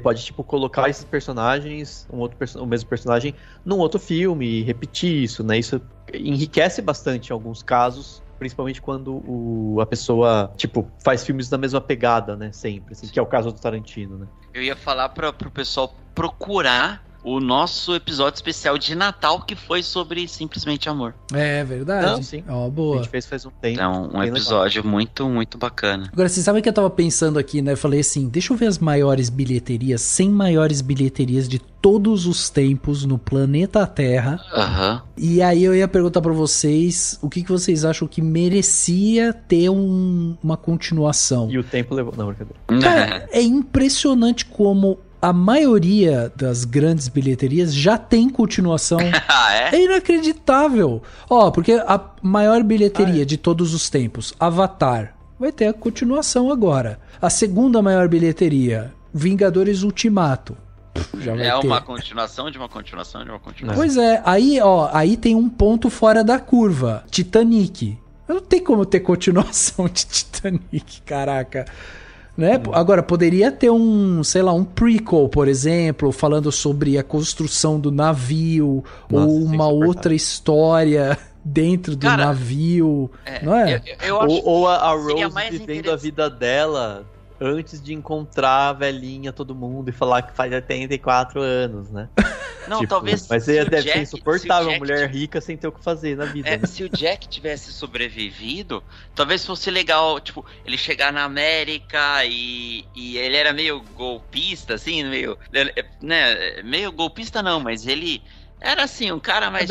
pode, tipo, colocar esses personagens, o mesmo personagem, num outro filme e repetir isso, né? Isso enriquece bastante em alguns casos, principalmente quando a pessoa, tipo, faz filmes da mesma pegada, né? Sempre, assim, que é o caso do Tarantino, né? Eu ia falar pro pessoal procurar o nosso episódio especial de Natal, que foi sobre Simplesmente Amor. É verdade. Não, sim. Boa. A gente fez um tempo. É um episódio muito, muito bacana. Agora, vocês sabem que eu tava pensando aqui, né? Eu falei assim, deixa eu ver as maiores bilheterias, 100 maiores bilheterias de todos os tempos no planeta Terra. E aí eu ia perguntar pra vocês, o que vocês acham que merecia ter uma continuação? E o tempo levou... Não, brincadeira. Cara, é impressionante como a maioria das grandes bilheterias já tem continuação. É inacreditável. Porque a maior bilheteria de todos os tempos, Avatar, vai ter a continuação agora. A segunda maior bilheteria, Vingadores Ultimato. Já vai ter. Uma continuação de uma continuação de uma continuação. Pois é, aí tem um ponto fora da curva. Titanic. Não tem como ter continuação de Titanic, caraca. Né? Agora, poderia ter um prequel, por exemplo, falando sobre a construção do navio, ou uma outra história dentro do navio, não é? Eu acho ou a Rose vivendo a vida dela antes de encontrar a velhinha, todo mundo, e falar que faz 84 anos, né? Não, tipo, talvez. Mas deve ser insuportável, uma mulher rica sem ter o que fazer na vida. Né? Se o Jack tivesse sobrevivido, talvez fosse legal, tipo, ele chegar na América e ele era meio golpista, assim, meio. Né, meio golpista não, mas ele era assim, um cara mais.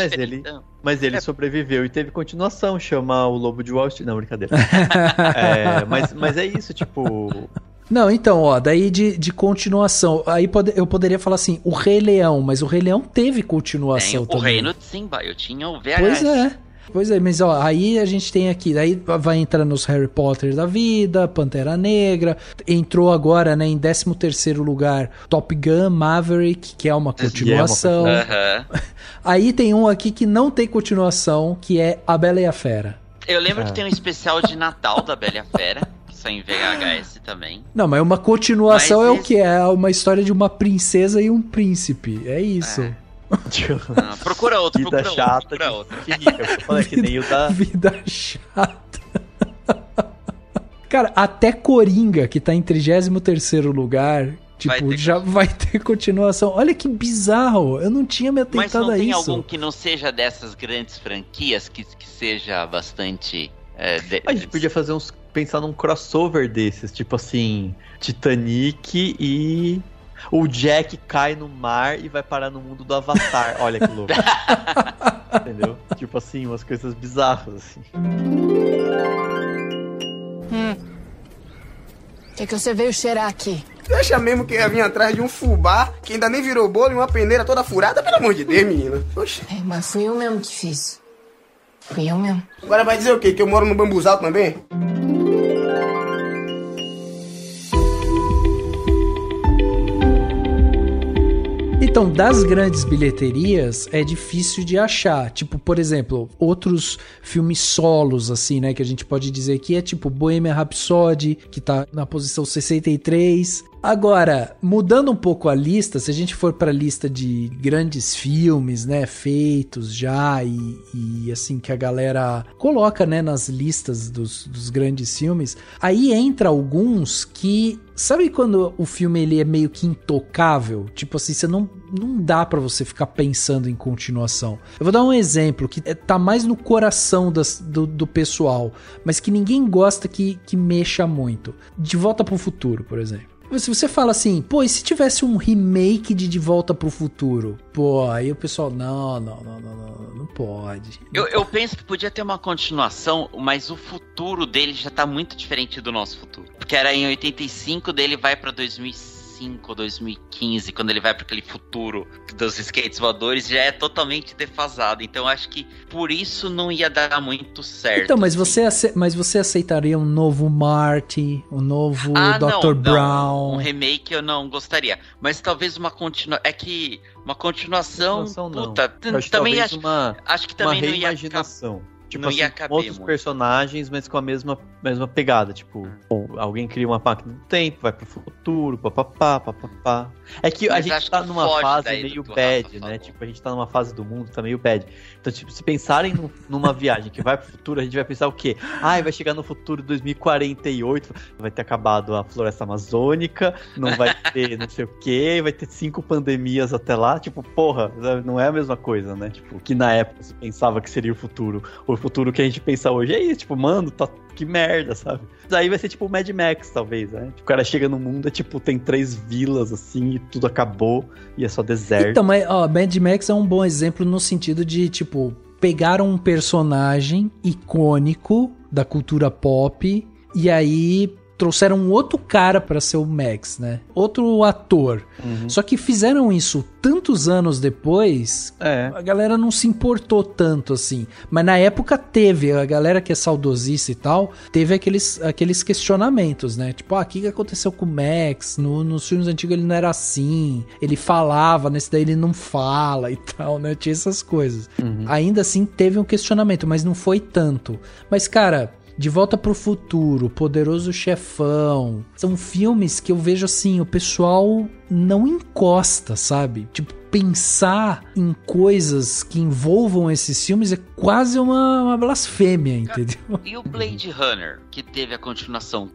Mas ele sobreviveu e teve continuação, chama O Lobo de Wall Street. Não, brincadeira. Mas é isso, tipo. Não, então, daí de continuação, aí eu poderia falar assim, o Rei Leão, mas o Rei Leão teve continuação também. O Reino de Simba, eu tinha o VHS. Pois é, mas aí a gente tem aqui, daí vai entrar nos Harry Potter da vida, Pantera Negra, entrou agora, né, em 13º lugar, Top Gun Maverick, que é uma continuação. Aí tem um aqui que não tem continuação, que é A Bela e a Fera. Eu lembro que tem um especial de Natal da Bela e a Fera, em VHS também. Não, mas uma continuação o que? É uma história de uma princesa e um príncipe. É isso. Procura outro, vida chata, que rica. Eu falei que nem o da... Vida chata. Cara, até Coringa, que tá em 33º lugar, Tipo, já vai ter continuação. Olha que bizarro, eu não tinha me atentado a isso. Mas não tem algum que não seja dessas grandes franquias, que seja bastante... A gente podia pensar num crossover desses, tipo assim, Titanic e... O Jack cai no mar e vai parar no mundo do Avatar. Olha que louco. Entendeu? Tipo assim, umas coisas bizarras, assim. O que você veio cheirar aqui? Você acha mesmo que ia vir atrás de um fubá que ainda nem virou bolo e uma peneira toda furada? Pelo amor de Deus, menina. Oxi. Mas fui eu mesmo que fiz. Fui eu mesmo. Agora vai dizer o quê? Que eu moro no bambuzal também? Então, das grandes bilheterias, é difícil de achar. Tipo, por exemplo, outros filmes solos, assim, né? Que a gente pode dizer que é tipo Bohemian Rhapsody, que tá na posição 63. Agora, mudando um pouco a lista, se a gente for pra lista de grandes filmes, né, feitos já e assim, que a galera coloca, né, nas listas dos grandes filmes, aí entra alguns que... Sabe quando o filme ele é meio que intocável? Tipo assim, você não dá pra você ficar pensando em continuação. Eu vou dar um exemplo que tá mais no coração do pessoal, mas que ninguém gosta que mexa muito. De Volta pro Futuro, por exemplo. Se você fala assim, pô, e se tivesse um remake de Volta pro Futuro? Pô, aí o pessoal, não pode. Eu penso que podia ter uma continuação, mas o futuro dele já tá muito diferente do nosso futuro. Porque era em 85, dele vai pra 2005, 2015, quando ele vai para aquele futuro dos skates voadores, já é totalmente defasado. Então acho que por isso não ia dar muito certo. Então, mas você aceitaria um novo Marty, um novo Dr. Brown? Um remake eu não gostaria. Mas talvez uma continuação. É que uma continuação puta, também acho que também uma reimaginação. Não ia Tipo não assim, ia caber outros muito. Personagens, mas com a mesma pegada. Tipo, alguém cria uma máquina do tempo, vai pro futuro, papapá. É que a gente tá numa fase meio bad, né? Tipo, a gente tá numa fase do mundo, tá meio bad. Então, tipo, se pensarem numa viagem que vai pro futuro, a gente vai pensar o quê? Vai chegar no futuro 2048, vai ter acabado a floresta amazônica, não vai ter não sei o quê, vai ter 5 pandemias até lá. Tipo, porra, não é a mesma coisa, né? Tipo, que na época se pensava que seria o futuro. O futuro que a gente pensa hoje é isso, tipo, mano, que merda, sabe? Daí vai ser tipo o Mad Max, talvez, né? O cara chega no mundo, tipo, tem 3 vilas, assim, e tudo acabou, e é só deserto. Então, mas, Mad Max é um bom exemplo no sentido de, tipo, pegaram um personagem icônico da cultura pop, e aí trouxeram um outro cara pra ser o Max, né? Outro ator. Uhum. Só que fizeram isso tantos anos depois, a galera não se importou tanto assim. Mas na época teve, a galera que é saudosista e tal, teve aqueles questionamentos, né? Tipo, o que aconteceu com o Max? Nos filmes antigos ele não era assim, ele falava, nesse daí ele não fala e tal, né? Tinha essas coisas. Uhum. Ainda assim teve um questionamento, mas não foi tanto. Mas, cara... De Volta pro Futuro, Poderoso Chefão, são filmes que eu vejo assim, o pessoal não encosta, sabe? Tipo, pensar em coisas que envolvam esses filmes é quase uma blasfêmia, entendeu? E o Blade Runner, que teve a continuação,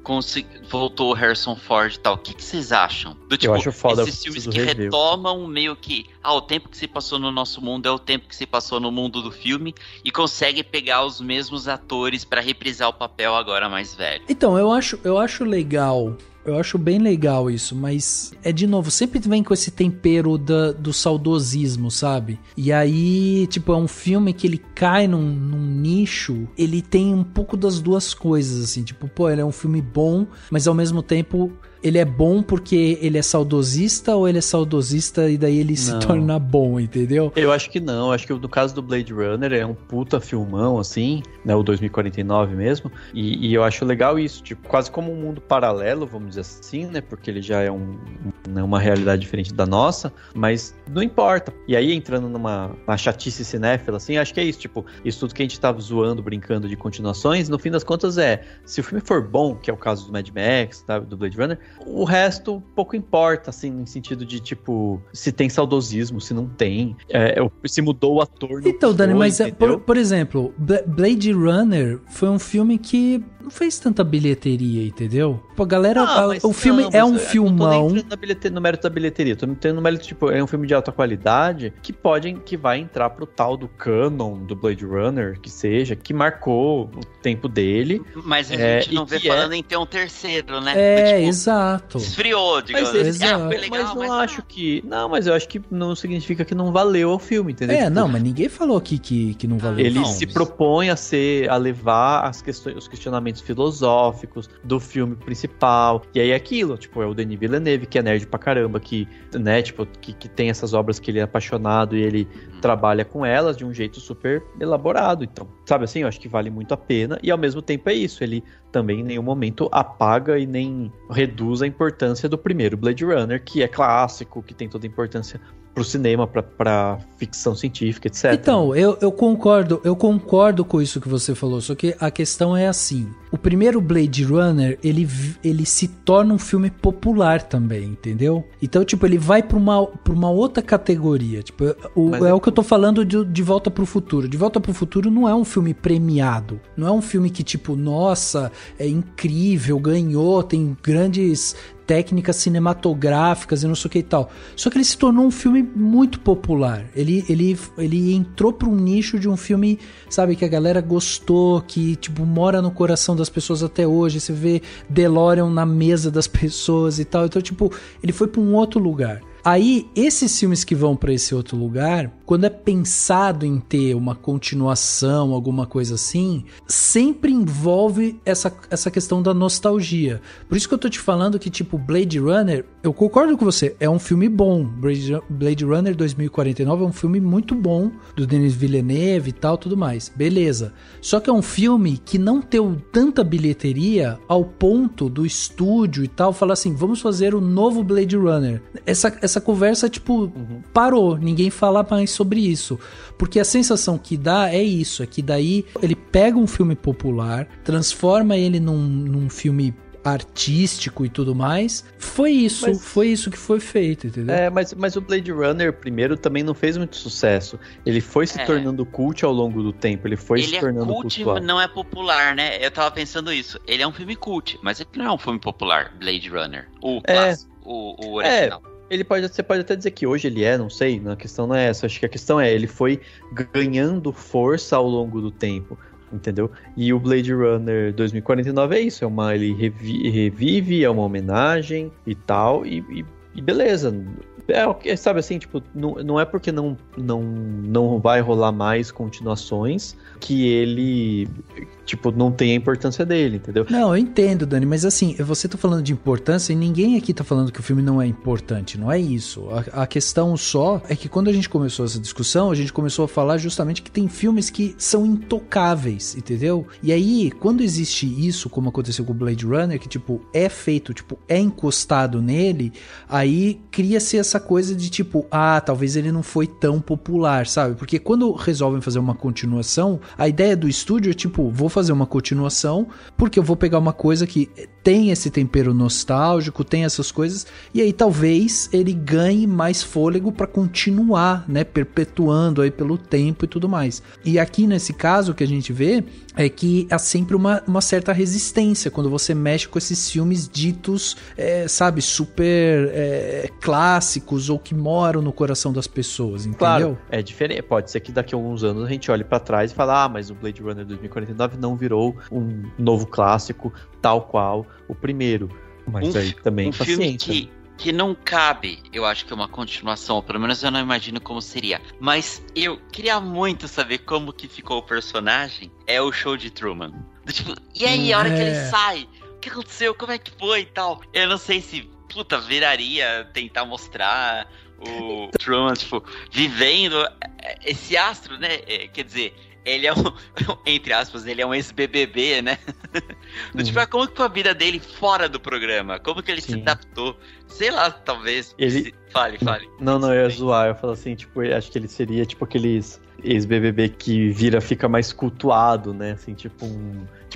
voltou o Harrison Ford e tal, o que vocês acham? Eu acho foda esses filmes que retomam meio que, o tempo que se passou no nosso mundo é o tempo que se passou no mundo do filme, e consegue pegar os mesmos atores pra reprisar o papel agora mais velho. Então, eu acho legal. Eu acho bem legal isso, mas de novo, sempre vem com esse tempero do saudosismo, sabe? E aí, tipo, é um filme que ele cai num nicho, ele tem um pouco das duas coisas, assim, tipo, ele é um filme bom, mas ao mesmo tempo... Ele é bom porque ele é saudosista ou ele é saudosista e daí ele se torna bom, entendeu? Eu acho que não. Eu acho que no caso do Blade Runner é um puta filmão, assim, né? O 2049 mesmo. E eu acho legal isso, tipo, quase como um mundo paralelo, vamos dizer assim, né? Porque ele já é uma realidade diferente da nossa, mas não importa. E aí, entrando numa chatice cinéfila, assim, acho que é isso, tipo, isso tudo que a gente tava zoando, brincando de continuações, no fim das contas se o filme for bom, que é o caso do Mad Max, tá, do Blade Runner, o resto pouco importa, assim, no sentido de, tipo, se tem saudosismo, se não tem, se mudou o ator. Então, Dani, mas, por exemplo, Blade Runner foi um filme que não fez tanta bilheteria, entendeu? Pô, a galera, o filme é um filmão. Eu tô nem entrando no mérito da bilheteria, tô entrando no mérito, tipo, é um filme de alta qualidade que vai entrar pro tal do canon do Blade Runner, que seja, que marcou o tempo dele. Mas a gente não vê falando em ter um terceiro, né? Exato. Esfriou, digamos assim. Foi legal, mas acho que... Não, mas eu acho que não significa que não valeu ao filme, entendeu? Tipo, não, mas ninguém falou que não valeu. Ele se propõe a levar os questionamentos filosóficos do filme principal. E aí é aquilo, tipo, é o Denis Villeneuve, que é nerd pra caramba, que, né, tipo, que tem essas obras que ele é apaixonado e ele trabalha com elas de um jeito super elaborado. Então, sabe assim, eu acho que vale muito a pena. E ao mesmo tempo é isso, ele também em nenhum momento apaga e nem reduz a importância do primeiro Blade Runner, que é clássico, que tem toda a importância pro cinema, pra ficção científica, etc. Então, eu concordo com isso que você falou, só que a questão é assim, o primeiro Blade Runner, ele se torna um filme popular também, entendeu? Então, tipo, ele vai pra uma outra categoria, tipo, o que eu tô falando de Volta pro Futuro. De Volta pro Futuro não é um filme premiado, não é um filme que, tipo, nossa, é incrível, ganhou, tem grandes técnicas cinematográficas e não sei o que e tal. Só que ele se tornou um filme muito popular. Ele entrou para um nicho de um filme, sabe, que a galera gostou, que, tipo, mora no coração das pessoas até hoje. Você vê DeLorean na mesa das pessoas e tal. Então, tipo, ele foi para um outro lugar. Aí, esses filmes que vão para esse outro lugar, quando é pensado em ter uma continuação, alguma coisa assim, sempre envolve essa questão da nostalgia. Por isso que eu tô te falando que, tipo, Blade Runner, eu concordo com você, é um filme bom. Blade Runner 2049 é um filme muito bom, do Denis Villeneuve e tal, tudo mais. Beleza. Só que é um filme que não deu tanta bilheteria ao ponto do estúdio e tal falar assim, vamos fazer o novo Blade Runner. Essa conversa, tipo, parou. Ninguém fala mais sobre isso. Porque a sensação que dá é isso. É que daí ele pega um filme popular, transforma ele num filme artístico e tudo mais. Foi isso que foi feito, entendeu? Mas o Blade Runner primeiro também não fez muito sucesso. Ele foi se tornando cult ao longo do tempo. Ele foi se tornando cult, cultuado. Não é popular, né? Eu tava pensando isso. Ele é um filme cult, mas ele não é um filme popular, Blade Runner. O clássico, o original. Você pode até dizer que hoje ele não sei, a questão não é essa, acho que a questão ele foi ganhando força ao longo do tempo, entendeu? E o Blade Runner 2049 é isso, ele revive, é uma homenagem e tal, e beleza. Sabe assim, tipo, não é porque não vai rolar mais continuações que ele, tipo, não tem a importância dele, entendeu? Não, eu entendo, Dani, mas assim, você tá falando de importância e ninguém aqui tá falando que o filme não é importante, não é isso. A questão só é que quando a gente começou essa discussão, a gente começou a falar justamente que tem filmes que são intocáveis, entendeu? E aí, quando existe isso, como aconteceu com o Blade Runner, que, tipo, é feito, tipo, é encostado nele, aí cria-se essa coisa de, tipo, talvez ele não foi tão popular, sabe? Porque quando resolvem fazer uma continuação, a ideia do estúdio é, tipo, vou fazer uma continuação porque eu vou pegar uma coisa que tem esse tempero nostálgico, tem essas coisas, e aí talvez ele ganhe mais fôlego pra continuar, né, perpetuando aí pelo tempo e tudo mais. E aqui nesse caso que a gente vê é que há sempre uma certa resistência quando você mexe com esses filmes ditos, sabe, super clássicos ou que moram no coração das pessoas, entendeu? Claro, é diferente. Pode ser que daqui a alguns anos a gente olhe pra trás e fale, mas o Blade Runner 2049 não virou um novo clássico tal qual o primeiro. Mas aí também paciência. Filme que não cabe, eu acho que é uma continuação, ou pelo menos eu não imagino como seria. Mas eu queria muito saber como que ficou o personagem. É o Show de Truman. Tipo, e aí, a hora que ele sai, o que aconteceu? Como é que foi e tal? Eu não sei se, viraria tentar mostrar o Truman, tipo, vivendo esse astro, né? Quer dizer, ele é entre aspas, ele é um ex-BBB, né? Tipo, como que foi a vida dele fora do programa? Como que ele se adaptou? Sei lá, talvez. Ele... Fale. Não, eu ia zoar. Eu falo assim, tipo, eu acho que ele seria tipo aqueles ex-BBB que fica mais cultuado, né? Assim, tipo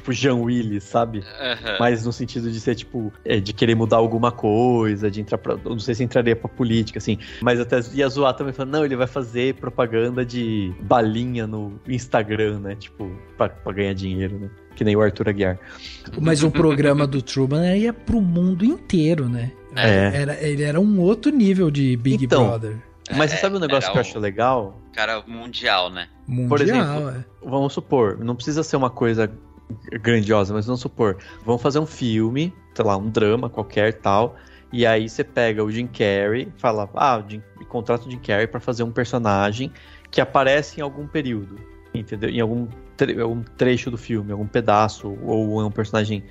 Jean Willis, sabe? Uhum. Mas no sentido de ser, tipo, de querer mudar alguma coisa, de entrar pra... Não sei se entraria pra política, assim. Mas até ia zoar também, falando, não, ele vai fazer propaganda de balinha no Instagram, né? Tipo, pra ganhar dinheiro, né? Que nem o Arthur Aguiar. Mas o programa do Truman ia pro mundo inteiro, né? Ele era um outro nível de Big Brother. Mas você sabe um negócio que eu acho legal? Cara mundial, né? Mundial, por exemplo, vamos supor, não precisa ser uma coisa grandiosa, mas vamos supor, vamos fazer um filme, sei lá, um drama qualquer tal, e aí você pega o Jim Carrey, fala, contrata o Jim Carrey pra fazer um personagem que aparece em algum período, entendeu? Em algum trecho do filme, algum pedaço, ou é um personagem,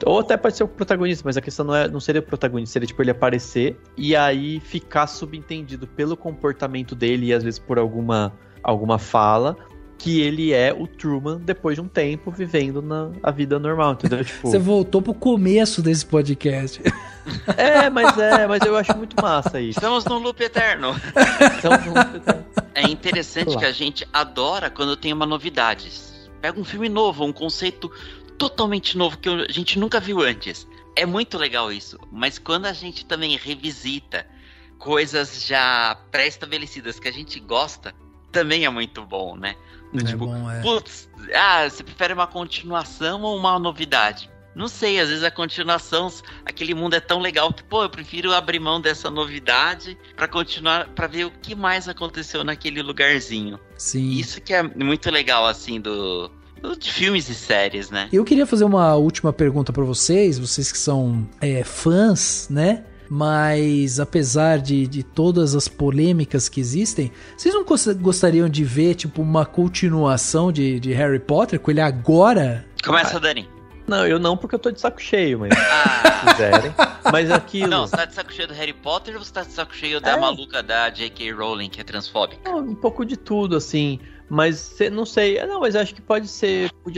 ou até pode ser o protagonista, mas a questão não seria o protagonista, seria tipo ele aparecer e aí ficar subentendido pelo comportamento dele e às vezes por alguma fala que ele é o Truman depois de um tempo vivendo a vida normal, entendeu? Tipo... Você voltou pro começo desse podcast. Mas eu acho muito massa isso. Estamos num loop eterno. É interessante que a gente adora quando tem uma novidade. Pega um filme novo, um conceito totalmente novo que a gente nunca viu antes. É muito legal isso. Mas quando a gente também revisita coisas já pré-estabelecidas que a gente gosta, também é muito bom, né? Putz, você prefere uma continuação ou uma novidade? Não sei, às vezes a continuação, aquele mundo é tão legal que, eu prefiro abrir mão dessa novidade pra continuar, pra ver o que mais aconteceu naquele lugarzinho. Sim. Isso que é muito legal, assim, de filmes e séries, né? Eu queria fazer uma última pergunta pra vocês que são fãs, né? Mas apesar de todas as polêmicas que existem, vocês não gostariam de ver, tipo, uma continuação de Harry Potter com ele agora? Começa, Dani. Não, eu não, porque eu tô de saco cheio, mas se quiserem. Mas aquilo... Não, você tá de saco cheio do Harry Potter ou você tá de saco cheio da maluca da J.K. Rowling, que é transfóbica? Não, um pouco de tudo, assim. Mas não sei. Não, mas acho que podia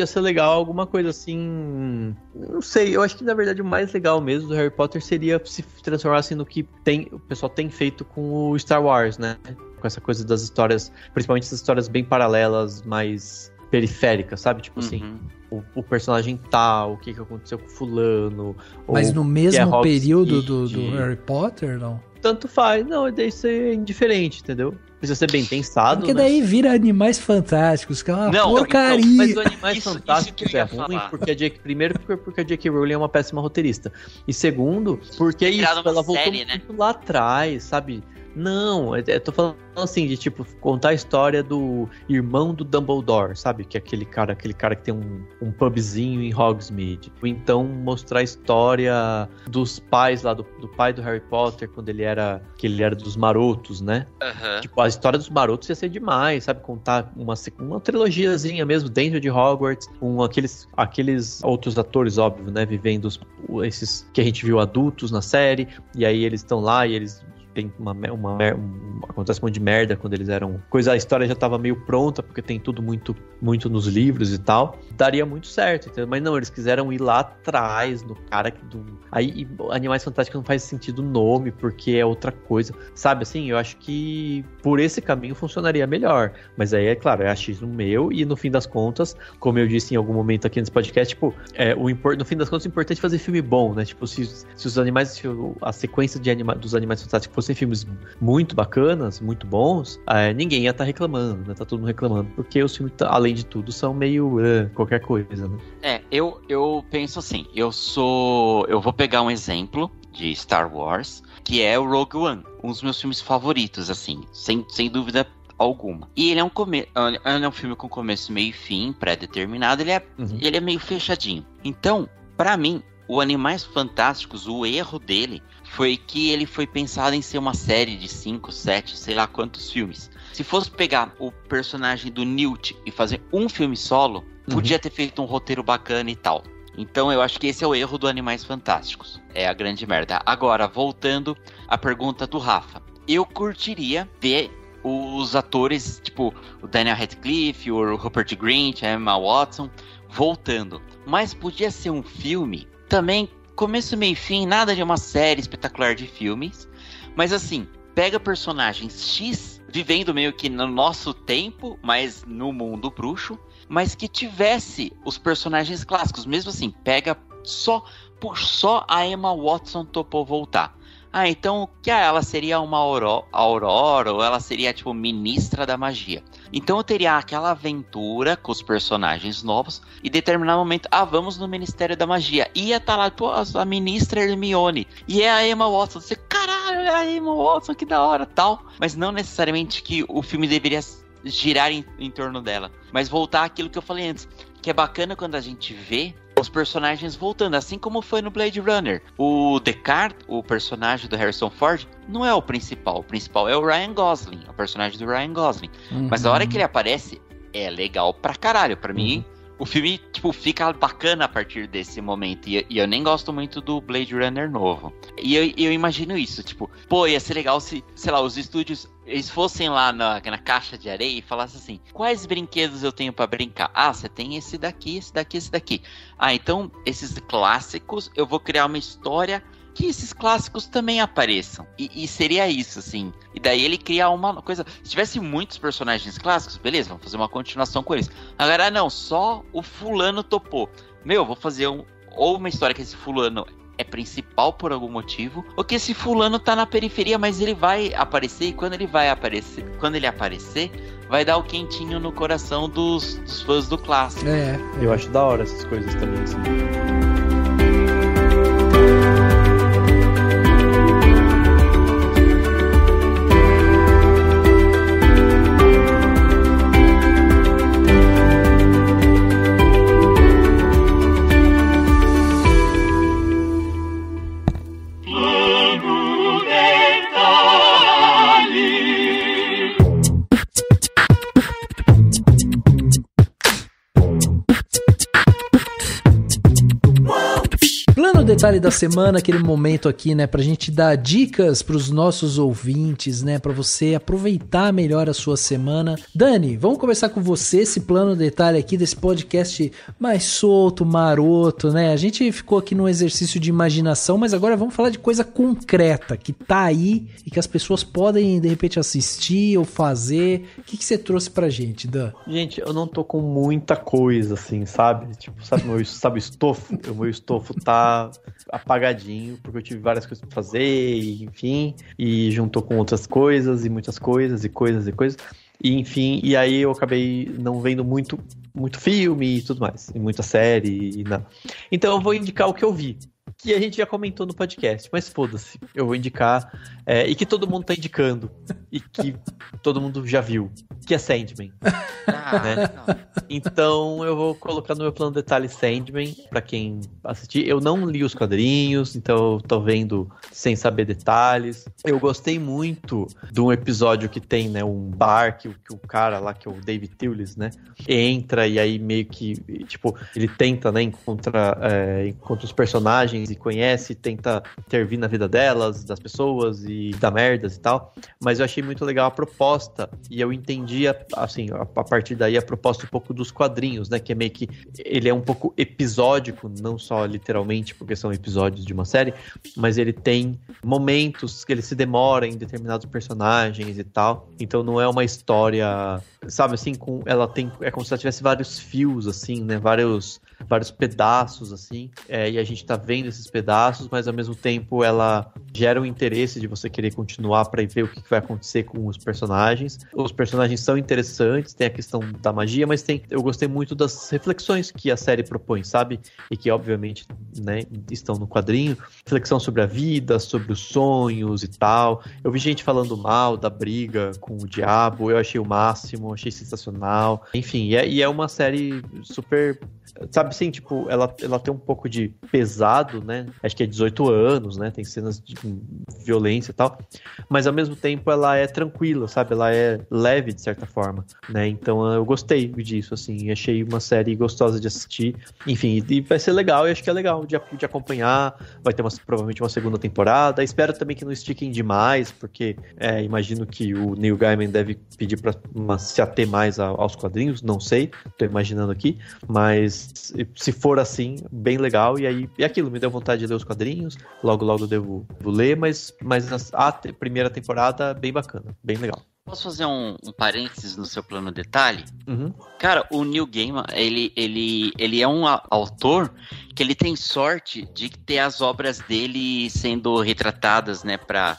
ser legal alguma coisa assim. Não sei, eu acho que na verdade o mais legal mesmo do Harry Potter seria se transformasse no que o pessoal tem feito com o Star Wars, né? Com essa coisa das histórias, principalmente essas histórias bem paralelas, mais periféricas, sabe? Tipo assim, o personagem tal, o que aconteceu com fulano. Mas no mesmo período do Harry Potter, não? Tanto faz, não, daí ser indiferente, entendeu? Precisa ser bem pensado. Porque daí vira Animais Fantásticos, que é uma porcaria. Mas o Animais Fantásticos é ruim primeiro porque a J.K. Rowling é uma péssima roteirista. E segundo, porque ela voltou muito lá atrás, sabe? Não, eu tô falando assim, de tipo, contar a história do irmão do Dumbledore, sabe? Que é aquele cara que tem um pubzinho em Hogsmeade. Ou então mostrar a história dos pais lá, do pai do Harry Potter, quando ele era dos marotos, né? Uhum. Tipo, a história dos marotos ia ser demais, sabe? Contar uma trilogiazinha mesmo dentro de Hogwarts, com aqueles outros atores, óbvio, né? Vivendo esses que a gente viu adultos na série, e aí eles estão lá e eles... Tem acontece um monte de merda quando eles eram... A história já tava meio pronta, porque tem tudo muito, muito nos livros e tal. Daria muito certo, entendeu? Mas não, eles quiseram ir lá atrás no cara Aí Animais Fantásticos não faz sentido o nome, porque é outra coisa. Sabe, assim, eu acho que por esse caminho funcionaria melhor. Mas aí, é claro, é achismo meu, e no fim das contas, como eu disse em algum momento aqui nesse podcast, tipo, no fim das contas, o importante é fazer filme bom, né? Tipo, se os animais... a sequência dos Animais Fantásticos fossem filmes muito bacanas, muito bons, ninguém ia estar reclamando, né? Tá todo mundo reclamando, porque os filmes, além de tudo, são meio qualquer coisa, né? Eu penso assim, eu vou pegar um exemplo de Star Wars, que é o Rogue One, um dos meus filmes favoritos, assim, sem dúvida alguma. E ele é um filme com começo, meio e fim, pré-determinado, ele é meio fechadinho. Então, pra mim, o Animais Fantásticos, o erro dele foi que ele foi pensado em ser uma série de 5, 7, sei lá quantos filmes. Se fosse pegar o personagem do Newt e fazer um filme solo, podia ter feito um roteiro bacana e tal. Então eu acho que esse é o erro do Animais Fantásticos. É a grande merda. Agora, voltando à pergunta do Rafa. Eu curtiria ver os atores, tipo o Daniel Radcliffe, o Rupert Grint, a Emma Watson, voltando. Mas podia ser um filme também começo, meio e fim, nada de uma série espetacular de filmes. Mas assim, pega personagens X, vivendo meio que no nosso tempo, mas no mundo bruxo, mas que tivesse os personagens clássicos. Mesmo assim, pega por só a Emma Watson topou voltar. Ah, então que ela seria uma Aurora, ou ela seria tipo ministra da magia. Então eu teria aquela aventura com os personagens novos, e em determinado momento, vamos no Ministério da Magia. Ia estar lá, pô, a ministra Hermione, e é a Emma Watson. Você, caralho, é a Emma Watson, que da hora, tal. Mas não necessariamente que o filme deveria girar em torno dela, mas voltar àquilo que eu falei antes, que é bacana quando a gente vê os personagens voltando, assim como foi no Blade Runner. O Descartes, o personagem do Harrison Ford, não é o principal é o Ryan Gosling, o personagem do Ryan Gosling. Mas a hora que ele aparece, é legal pra caralho. Pra mim, o filme, tipo, fica bacana a partir desse momento. E eu nem gosto muito do Blade Runner novo. E eu imagino isso, tipo, pô, ia ser legal se, sei lá, os estúdios, eles fossem lá na caixa de areia e falassem assim, quais brinquedos eu tenho pra brincar? Você tem esse daqui, esse daqui, esse daqui. Então, esses clássicos, eu vou criar uma história que esses clássicos também apareçam. E seria isso, assim. E daí ele cria uma coisa... Se tivesse muitos personagens clássicos, beleza, vamos fazer uma continuação com eles. Agora, não, só o fulano topou. Vou fazer ou uma história que esse fulano é principal por algum motivo, ou que esse fulano tá na periferia, mas ele vai aparecer, e quando ele aparecer, vai dar o quentinho no coração dos fãs do clássico. Eu acho da hora essas coisas também, assim. Detalhe da semana, aquele momento aqui, né, pra gente dar dicas pros nossos ouvintes, né, pra você aproveitar melhor a sua semana. Dani, vamos começar com você, esse plano detalhe aqui desse podcast mais solto, maroto, né, a gente ficou aqui num exercício de imaginação, mas agora vamos falar de coisa concreta, que tá aí e que as pessoas podem, de repente, assistir ou fazer. O que você trouxe pra gente, Dan? Gente, eu não tô com muita coisa, assim, sabe? Tipo, sabe o estofo? O meu estofo tá apagadinho, porque eu tive várias coisas pra fazer, e, enfim, e juntou com outras coisas, e muitas coisas, e coisas, e enfim, e aí eu acabei não vendo muito filme e tudo mais, e muita série, e nada. Então eu vou indicar o que eu vi, que a gente já comentou no podcast, mas foda-se, eu vou indicar, e que todo mundo tá indicando, e que todo mundo já viu, que é Sandman. Né? Então eu vou colocar no meu plano de detalhe Sandman, pra quem assistir. Eu não li os quadrinhos, então eu tô vendo sem saber detalhes. Eu gostei muito de um episódio que tem, né, um bar que o cara lá, que é o David Thewlis, né, entra e aí meio que, tipo, ele tenta, né, encontra os personagens e conhece, tenta intervir na vida delas, das pessoas e dar merdas e tal. Mas eu achei muito legal a proposta e eu entendi, assim, a partir daí a proposta um pouco dos quadrinhos, né, que é meio que, ele é um pouco episódico, não só literalmente porque são episódios de uma série, mas ele tem momentos que ele se demora em determinados personagens e tal, então não é uma história, sabe, assim, é como se ela tivesse vários fios, assim, né, vários pedaços, assim, e a gente tá vendo esses pedaços, mas ao mesmo tempo ela gera o interesse de você querer continuar pra ver o que vai acontecer com os personagens. Os personagens são interessantes, tem a questão da magia, mas eu gostei muito das reflexões que a série propõe, sabe? E que obviamente, né, estão no quadrinho. Reflexão sobre a vida, sobre os sonhos e tal. Eu vi gente falando mal da briga com o diabo, eu achei o máximo, achei sensacional. Enfim, e é uma série super, sabe assim, tipo, ela tem um pouco de pesado, né? Acho que é 18 anos, né? Tem cenas de violência e tal. Mas ao mesmo tempo ela é tranquila, sabe? Ela é leve, de certa certa forma, né? Então eu gostei disso, assim, achei uma série gostosa de assistir, enfim, e vai ser legal, e acho que é legal de acompanhar, vai ter provavelmente uma segunda temporada, espero também que não estiquem demais, porque imagino que o Neil Gaiman deve pedir pra se ater mais aos quadrinhos, não sei, tô imaginando aqui, mas se for assim, bem legal, e aí, aquilo, me deu vontade de ler os quadrinhos, logo eu devo ler, mas a primeira temporada, bem bacana, bem legal. Posso fazer um parênteses no seu plano detalhe? Uhum. Cara, o Neil Gaiman, ele é um autor que ele tem sorte de ter as obras dele sendo retratadas, né, para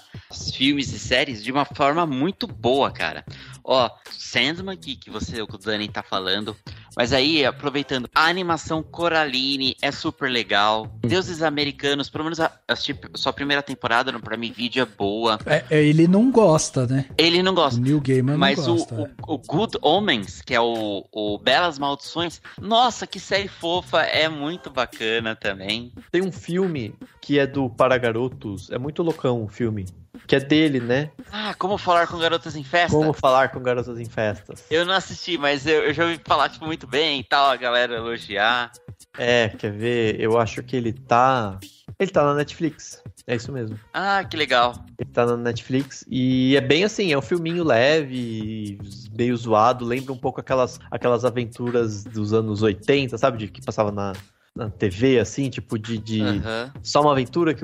filmes e séries de uma forma muito boa, cara. Ó, Sandman, que o Dani tá falando, mas aí, aproveitando, a animação Coraline é super legal, Deuses Americanos, pelo menos assisti sua primeira temporada no Prime Video é boa. Ele não gosta, né? Ele não gosta. O Neil Gaiman mas não gosta. o Good Omens, que é o Belas Maldições, nossa, que série fofa, é muito bacana também. Tem um filme que é do Para Garotos, é muito loucão o filme. Que é dele, né? Ah, Como Falar com Garotas em Festa? Como Falar com Garotas em Festas. Eu não assisti, mas eu já ouvi falar, tipo, muito bem e tal, a galera elogiar. Quer ver? Eu acho que ele tá na Netflix. É isso mesmo. Ah, que legal. Ele tá na Netflix e é bem assim, é um filminho leve, meio zoado, lembra um pouco aquelas aventuras dos anos 80, sabe? Que passava na TV, assim, tipo só uma aventura que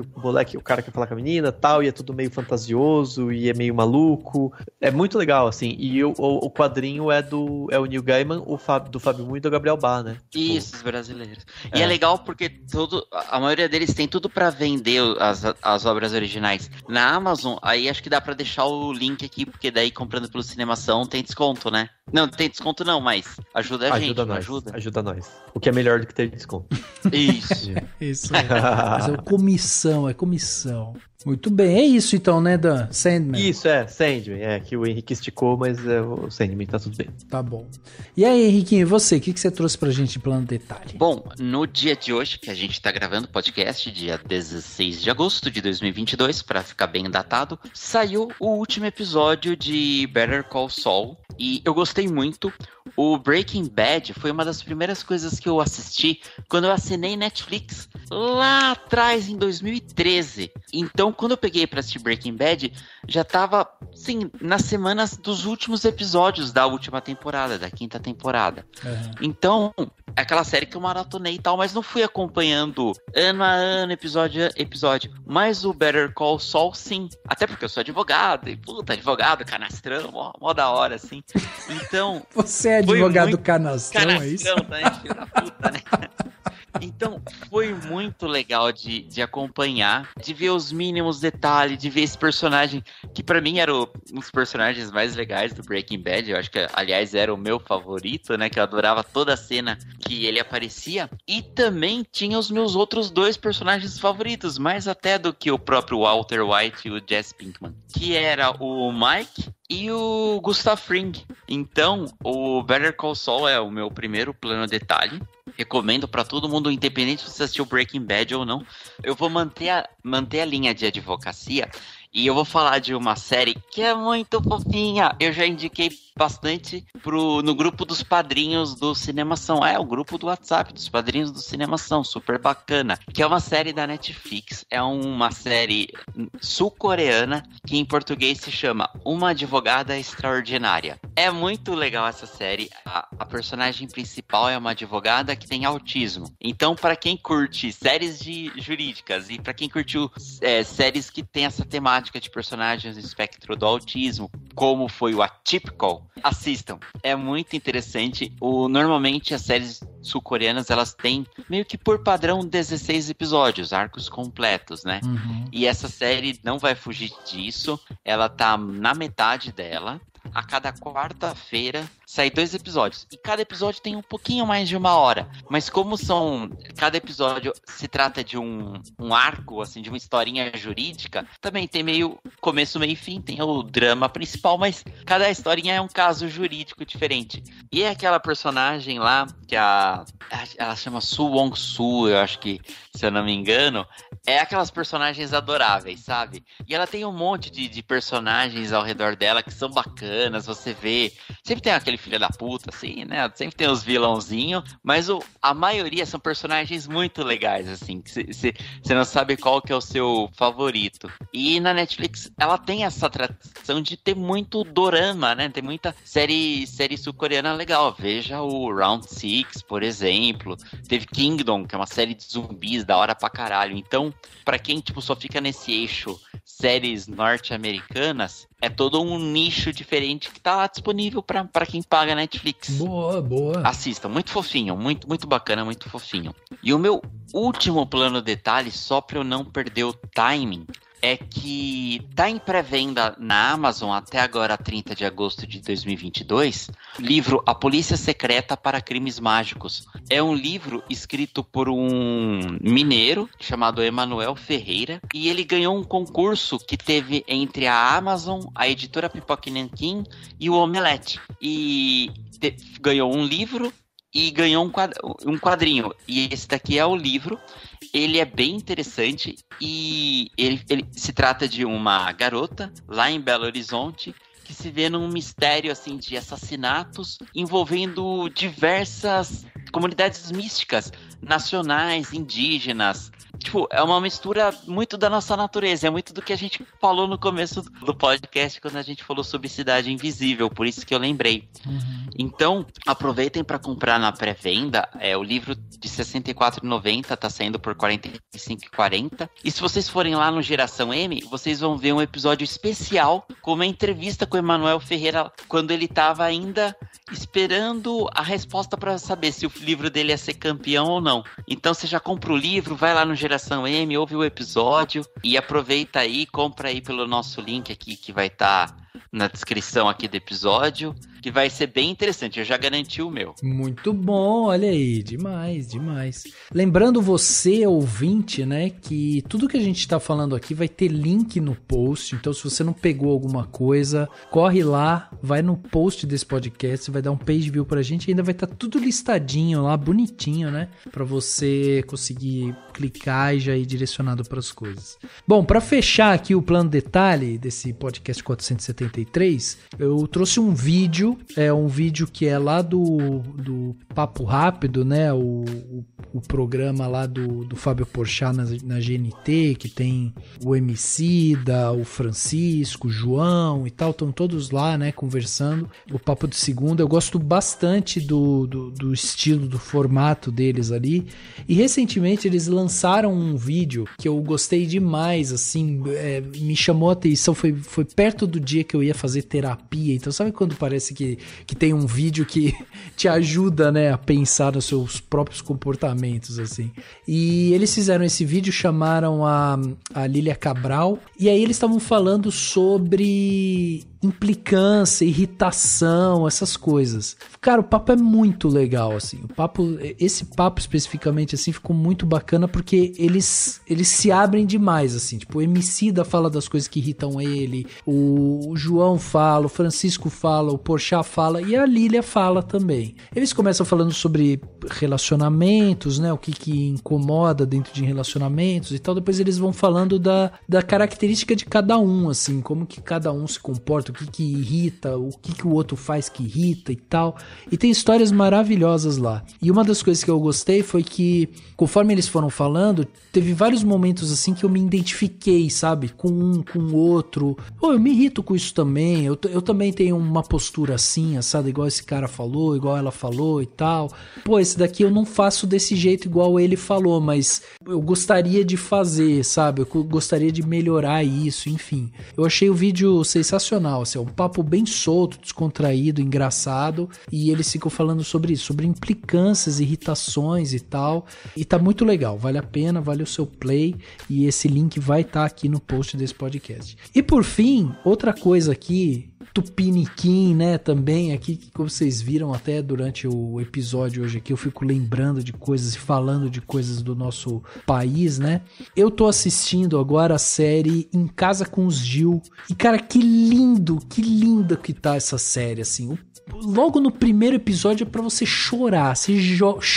o cara quer falar com a menina tal, e é tudo meio fantasioso e é meio maluco. É muito legal, assim. E o quadrinho é o Neil Gaiman, do Fábio Moon e do Gabriel Bá, né? Tipo, isso, os brasileiros. E é legal porque a maioria deles tem tudo pra vender as obras originais. Na Amazon, aí acho que dá pra deixar o link aqui, porque daí comprando pelo Cinemação tem desconto, né? Não, tem desconto não, mas ajuda a gente, Ajuda nós. O que é melhor do que ter desconto. Isso. Isso é. Mas é comissão. Muito bem, é isso então, né, Dan? Sandman. Isso, Sandman. Que o Henrique esticou, mas o Sandman tá tudo bem. Tá bom. E aí, Henriquinho, e você? O que você trouxe pra gente de plano detalhe? Bom, no dia de hoje, que a gente tá gravando o podcast, dia 16 de agosto de 2022, pra ficar bem datado, saiu o último episódio de Better Call Saul, e eu gostei muito. O Breaking Bad foi uma das primeiras coisas que eu assisti quando eu assinei Netflix, lá atrás, em 2013. Então, quando eu peguei pra assistir Breaking Bad, já tava, assim, nas semanas dos últimos episódios da última temporada, da 5ª temporada. Uhum. Então, é aquela série que eu maratonei e tal, mas não fui acompanhando ano a ano, episódio a episódio. Mas o Better Call Saul, sim. Até porque eu sou advogado, e advogado, canastrão, mó da hora, assim. Então... Você é advogado canastrão, é isso? Canastrão, tá, filho da puta, né? Então, foi muito legal de acompanhar, de ver os mínimos detalhes, de ver esse personagem, que pra mim era um dos personagens mais legais do Breaking Bad. Eu acho que, aliás, era o meu favorito, né? Que eu adorava toda a cena que ele aparecia. E também tinha os meus outros 2 personagens favoritos, mais até do que o próprio Walter White e o Jesse Pinkman, que era o Mike e o Gustav Fring. Então, o Better Call Saul é o meu primeiro plano detalhe. Recomendo pra todo mundo, independente se você assistiu Breaking Bad ou não. Eu vou manter a linha de advocacia e eu vou falar de uma série que é muito fofinha. Eu já indiquei bastante no grupo dos padrinhos do Cinemação. O grupo do WhatsApp dos padrinhos do Cinemação, super bacana. Que é uma série da Netflix. É uma série sul-coreana que em português se chama Uma Advogada Extraordinária. É muito legal essa série. A personagem principal é uma advogada que tem autismo. Então, para quem curte séries jurídicas e para quem curtiu séries que tem essa temática de personagens no espectro do autismo, como foi o Atypical, assistam. É muito interessante. Normalmente as séries sul-coreanas, elas têm meio que por padrão 16 episódios, arcos completos, né? Uhum. E essa série não vai fugir disso. Ela tá na metade dela. A cada quarta-feira sai 2 episódios. E cada episódio tem um pouquinho mais de 1 hora. Mas como cada episódio se trata de um arco, assim, de uma historinha jurídica, também tem meio começo, meio e fim. Tem o drama principal, mas cada historinha é um caso jurídico diferente. E é aquela personagem lá, que ela chama Soo Wong-soo, eu acho que, se eu não me engano, é aquelas personagens adoráveis, sabe? E ela tem um monte de personagens ao redor dela que são bacanas, americanas, você vê... Sempre tem aquele filho da puta, assim, né? Sempre tem os vilãozinhos, mas a maioria são personagens muito legais, assim, que você não sabe qual que é o seu favorito. E na Netflix, ela tem essa tradição de ter muito dorama, né? Tem muita série sul-coreana legal. Veja o Round Six, por exemplo. Teve Kingdom, que é uma série de zumbis da hora pra caralho. Então, pra quem, tipo, só fica nesse eixo séries norte-americanas, é todo um nicho diferente que tá lá disponível pra quem paga Netflix. Boa. Assistam, muito fofinho, muito, muito bacana, muito fofinho. E o meu último plano detalhe, só pra eu não perder o timing, é que tá em pré-venda na Amazon até agora, 30 de agosto de 2022, o livro A Polícia Secreta para Crimes Mágicos. É um livro escrito por um mineiro chamado Emanuel Ferreira, e ele ganhou um concurso que teve entre a Amazon, a editora Pipoca e Nanquim e o Omelete. E ganhou um livro e ganhou um quadrinho. E esse daqui é o livro. Ele é bem interessante e ele se trata de uma garota lá em Belo Horizonte que se vê num mistério assim de assassinatos envolvendo diversas comunidades místicas, nacionais, indígenas. Tipo, é uma mistura muito da nossa natureza, é muito do que a gente falou no começo do podcast quando a gente falou sobre Cidade Invisível, por isso que eu lembrei. Então, aproveitem para comprar na pré-venda, o livro de R$ 64,90 tá saindo por R$ 45,40. E se vocês forem lá no Geração M, vocês vão ver um episódio especial com uma entrevista com o Emanuel Ferreira quando ele tava ainda esperando a resposta para saber se o livro dele ia ser campeão ou não. Então você já compra o livro, vai lá no Geração M, ouve o episódio e aproveita aí, compra aí pelo nosso link aqui que vai estar na descrição aqui do episódio, que vai ser bem interessante, eu já garanti o meu. Muito bom, olha aí, demais. Lembrando você, ouvinte, né, que tudo que a gente tá falando aqui vai ter link no post, então se você não pegou alguma coisa, corre lá, vai no post desse podcast, vai dar um page view pra gente, ainda vai estar tudo listadinho lá, bonitinho, né, pra você conseguir clicar e já ir direcionado pras coisas. Bom, pra fechar aqui o plano detalhe desse podcast 473, eu trouxe um vídeo, um vídeo que é lá do Papo Rápido, né, o programa lá do Fábio Porchat na GNT, que tem o Emicida, o Francisco, o João e tal, estão todos lá, né, conversando, o Papo de Segunda. Eu gosto bastante do estilo, do formato deles ali, e recentemente eles lançaram um vídeo que eu gostei demais, assim, me chamou a atenção, foi perto do dia que eu ia fazer terapia, então sabe quando parece que tem um vídeo que te ajuda, né, a pensar nos seus próprios comportamentos, assim. E eles fizeram esse vídeo, chamaram a Lília Cabral, e aí eles estavam falando sobre implicância, irritação, essas coisas. Cara, o papo é muito legal, assim. Esse papo especificamente, assim, ficou muito bacana porque eles se abrem demais, assim. Tipo, o Emicida fala das coisas que irritam ele, o João fala, o Francisco fala, o Porchat fala e a Lília fala também. Eles começam falando sobre relacionamentos, né? O que incomoda dentro de relacionamentos e tal. Depois eles vão falando da característica de cada um, assim, como que cada um se comporta, o que irrita, o que o outro faz que irrita e tal. E tem histórias maravilhosas lá. E uma das coisas que eu gostei foi que, conforme eles foram falando, teve vários momentos assim que eu me identifiquei, sabe? Com um, com o outro. Pô, eu me irrito com isso também. Eu também tenho uma postura assim, assada, igual esse cara falou, igual ela falou e tal. Pô, esse daqui eu não faço desse jeito igual ele falou, mas eu gostaria de fazer, sabe? Eu gostaria de melhorar isso, enfim. Eu achei o vídeo sensacional, assim, é um papo bem solto, descontraído, engraçado, e eles ficam falando sobre isso, sobre implicâncias, irritações e tal, e tá muito legal, vale a pena, vale o seu play, e esse link vai estar aqui no post desse podcast. E por fim, outra coisa aqui, Tupiniquim, né, também aqui, como vocês viram até durante o episódio hoje aqui, eu fico lembrando de coisas e falando de coisas do nosso país, né? Eu tô assistindo agora a série Em Casa com os Gil, e cara, que linda que tá essa série, assim. Logo no primeiro episódio é pra você chorar, você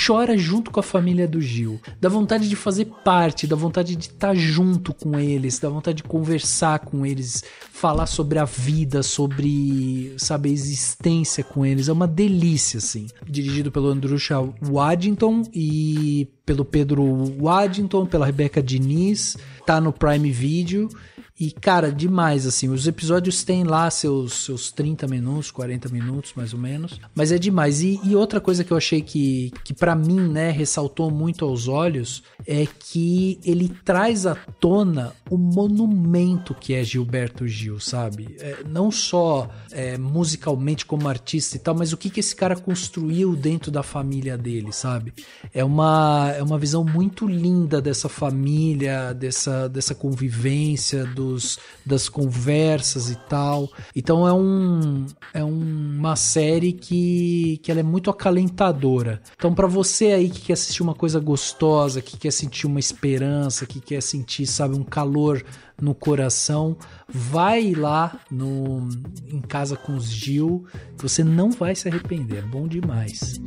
chora junto com a família do Gil, dá vontade de fazer parte, dá vontade de estar junto com eles, dá vontade de conversar com eles, falar sobre a vida, sobre sobre, sabe, a existência com eles. É uma delícia, assim. Dirigido pelo Andrusha Waddington e pelo Pedro Waddington, pela Rebeca Diniz. Tá no Prime Video. E, cara, demais, assim, os episódios têm lá seus 30 minutos, 40 minutos, mais ou menos, mas é demais. E outra coisa que eu achei que pra mim, né, ressaltou muito aos olhos, é que ele traz à tona o monumento que é Gilberto Gil, sabe? Não só musicalmente como artista e tal, mas o que esse cara construiu dentro da família dele, sabe? É uma visão muito linda dessa família, dessa convivência, das conversas e tal. Então é uma série que ela é muito acalentadora. Então pra você aí que quer assistir uma coisa gostosa, que quer sentir uma esperança, que quer sentir, sabe, um calor no coração, vai lá em Casa com os Gil, que você não vai se arrepender, é bom demais.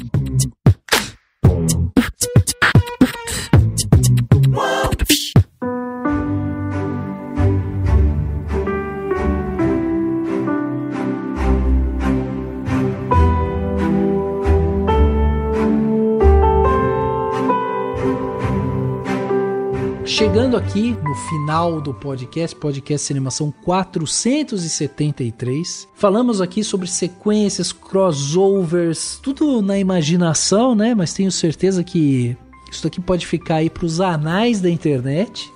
Chegando aqui no final do podcast Cinemação 473, falamos aqui sobre sequências, crossovers, tudo na imaginação, né? Mas tenho certeza que isso aqui pode ficar aí para os anais da internet.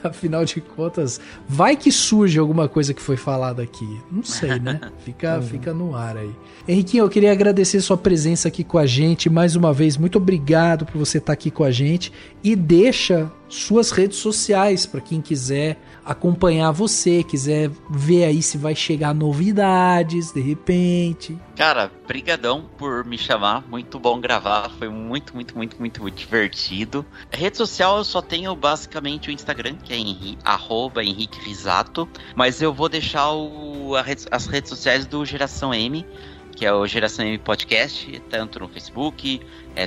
Afinal de contas, vai que surge alguma coisa que foi falada aqui. Não sei, né? Fica no ar aí. Henriquinho, eu queria agradecer sua presença aqui com a gente. Mais uma vez, muito obrigado por você estar aqui com a gente. E deixa suas redes sociais para quem quiser acompanhar você, quiser ver aí se vai chegar novidades, de repente. Cara, brigadão por me chamar. Muito bom gravar. Foi muito divertido. Rede social eu só tenho basicamente o Instagram, que é @Henrique Risato, mas eu vou deixar as redes sociais do Geração M, que é o Geração M Podcast, tanto no Facebook,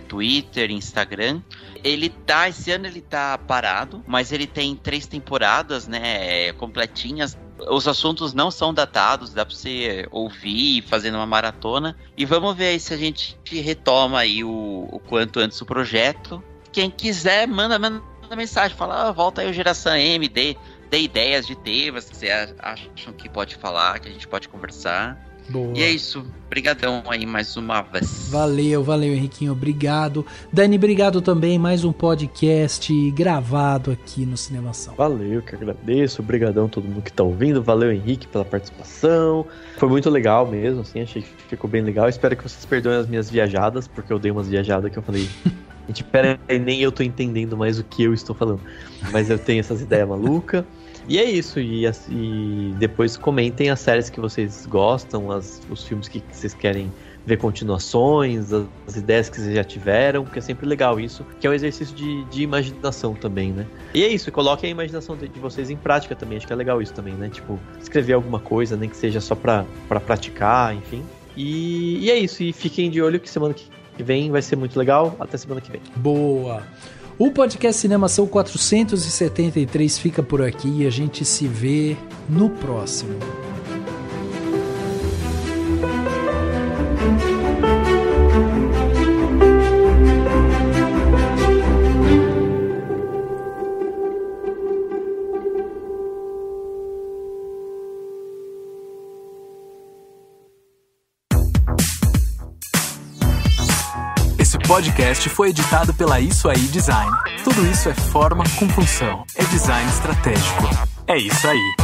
Twitter, Instagram. Esse ano ele tá parado, mas ele tem 3 temporadas, né, completinhas. Os assuntos não são datados, dá pra você ouvir fazendo uma maratona. E vamos ver aí se a gente retoma aí o quanto antes o projeto. Quem quiser, manda mensagem, fala, volta aí o Geração M, dê ideias de temas que vocês acham que pode falar, que a gente pode conversar. Boa. E é isso, brigadão aí mais uma vez. Valeu Henriquinho, obrigado. Dani, obrigado também, mais um podcast gravado aqui no Cinemação. Valeu, que agradeço, obrigadão a todo mundo que tá ouvindo, valeu Henrique pela participação, foi muito legal mesmo, assim, achei que ficou bem legal, espero que vocês perdoem as minhas viajadas, porque eu dei umas viajadas que eu falei, gente, pera aí, nem eu tô entendendo mais o que eu estou falando, mas eu tenho essas ideias malucas. E é isso, e depois comentem as séries que vocês gostam, os filmes que vocês querem ver continuações, as ideias que vocês já tiveram, porque é sempre legal isso, que é um exercício de imaginação também, né? E é isso, coloquem a imaginação de vocês em prática também, acho que é legal isso também, né? Tipo, escrever alguma coisa, nem que seja só pra praticar, enfim. E é isso, e fiquem de olho que semana que vem vai ser muito legal, até semana que vem. Boa! O podcast Cinemação 473 fica por aqui e a gente se vê no próximo. Esse podcast foi editado pela Isso Aí Design. Tudo isso é forma com função. É design estratégico. É isso aí.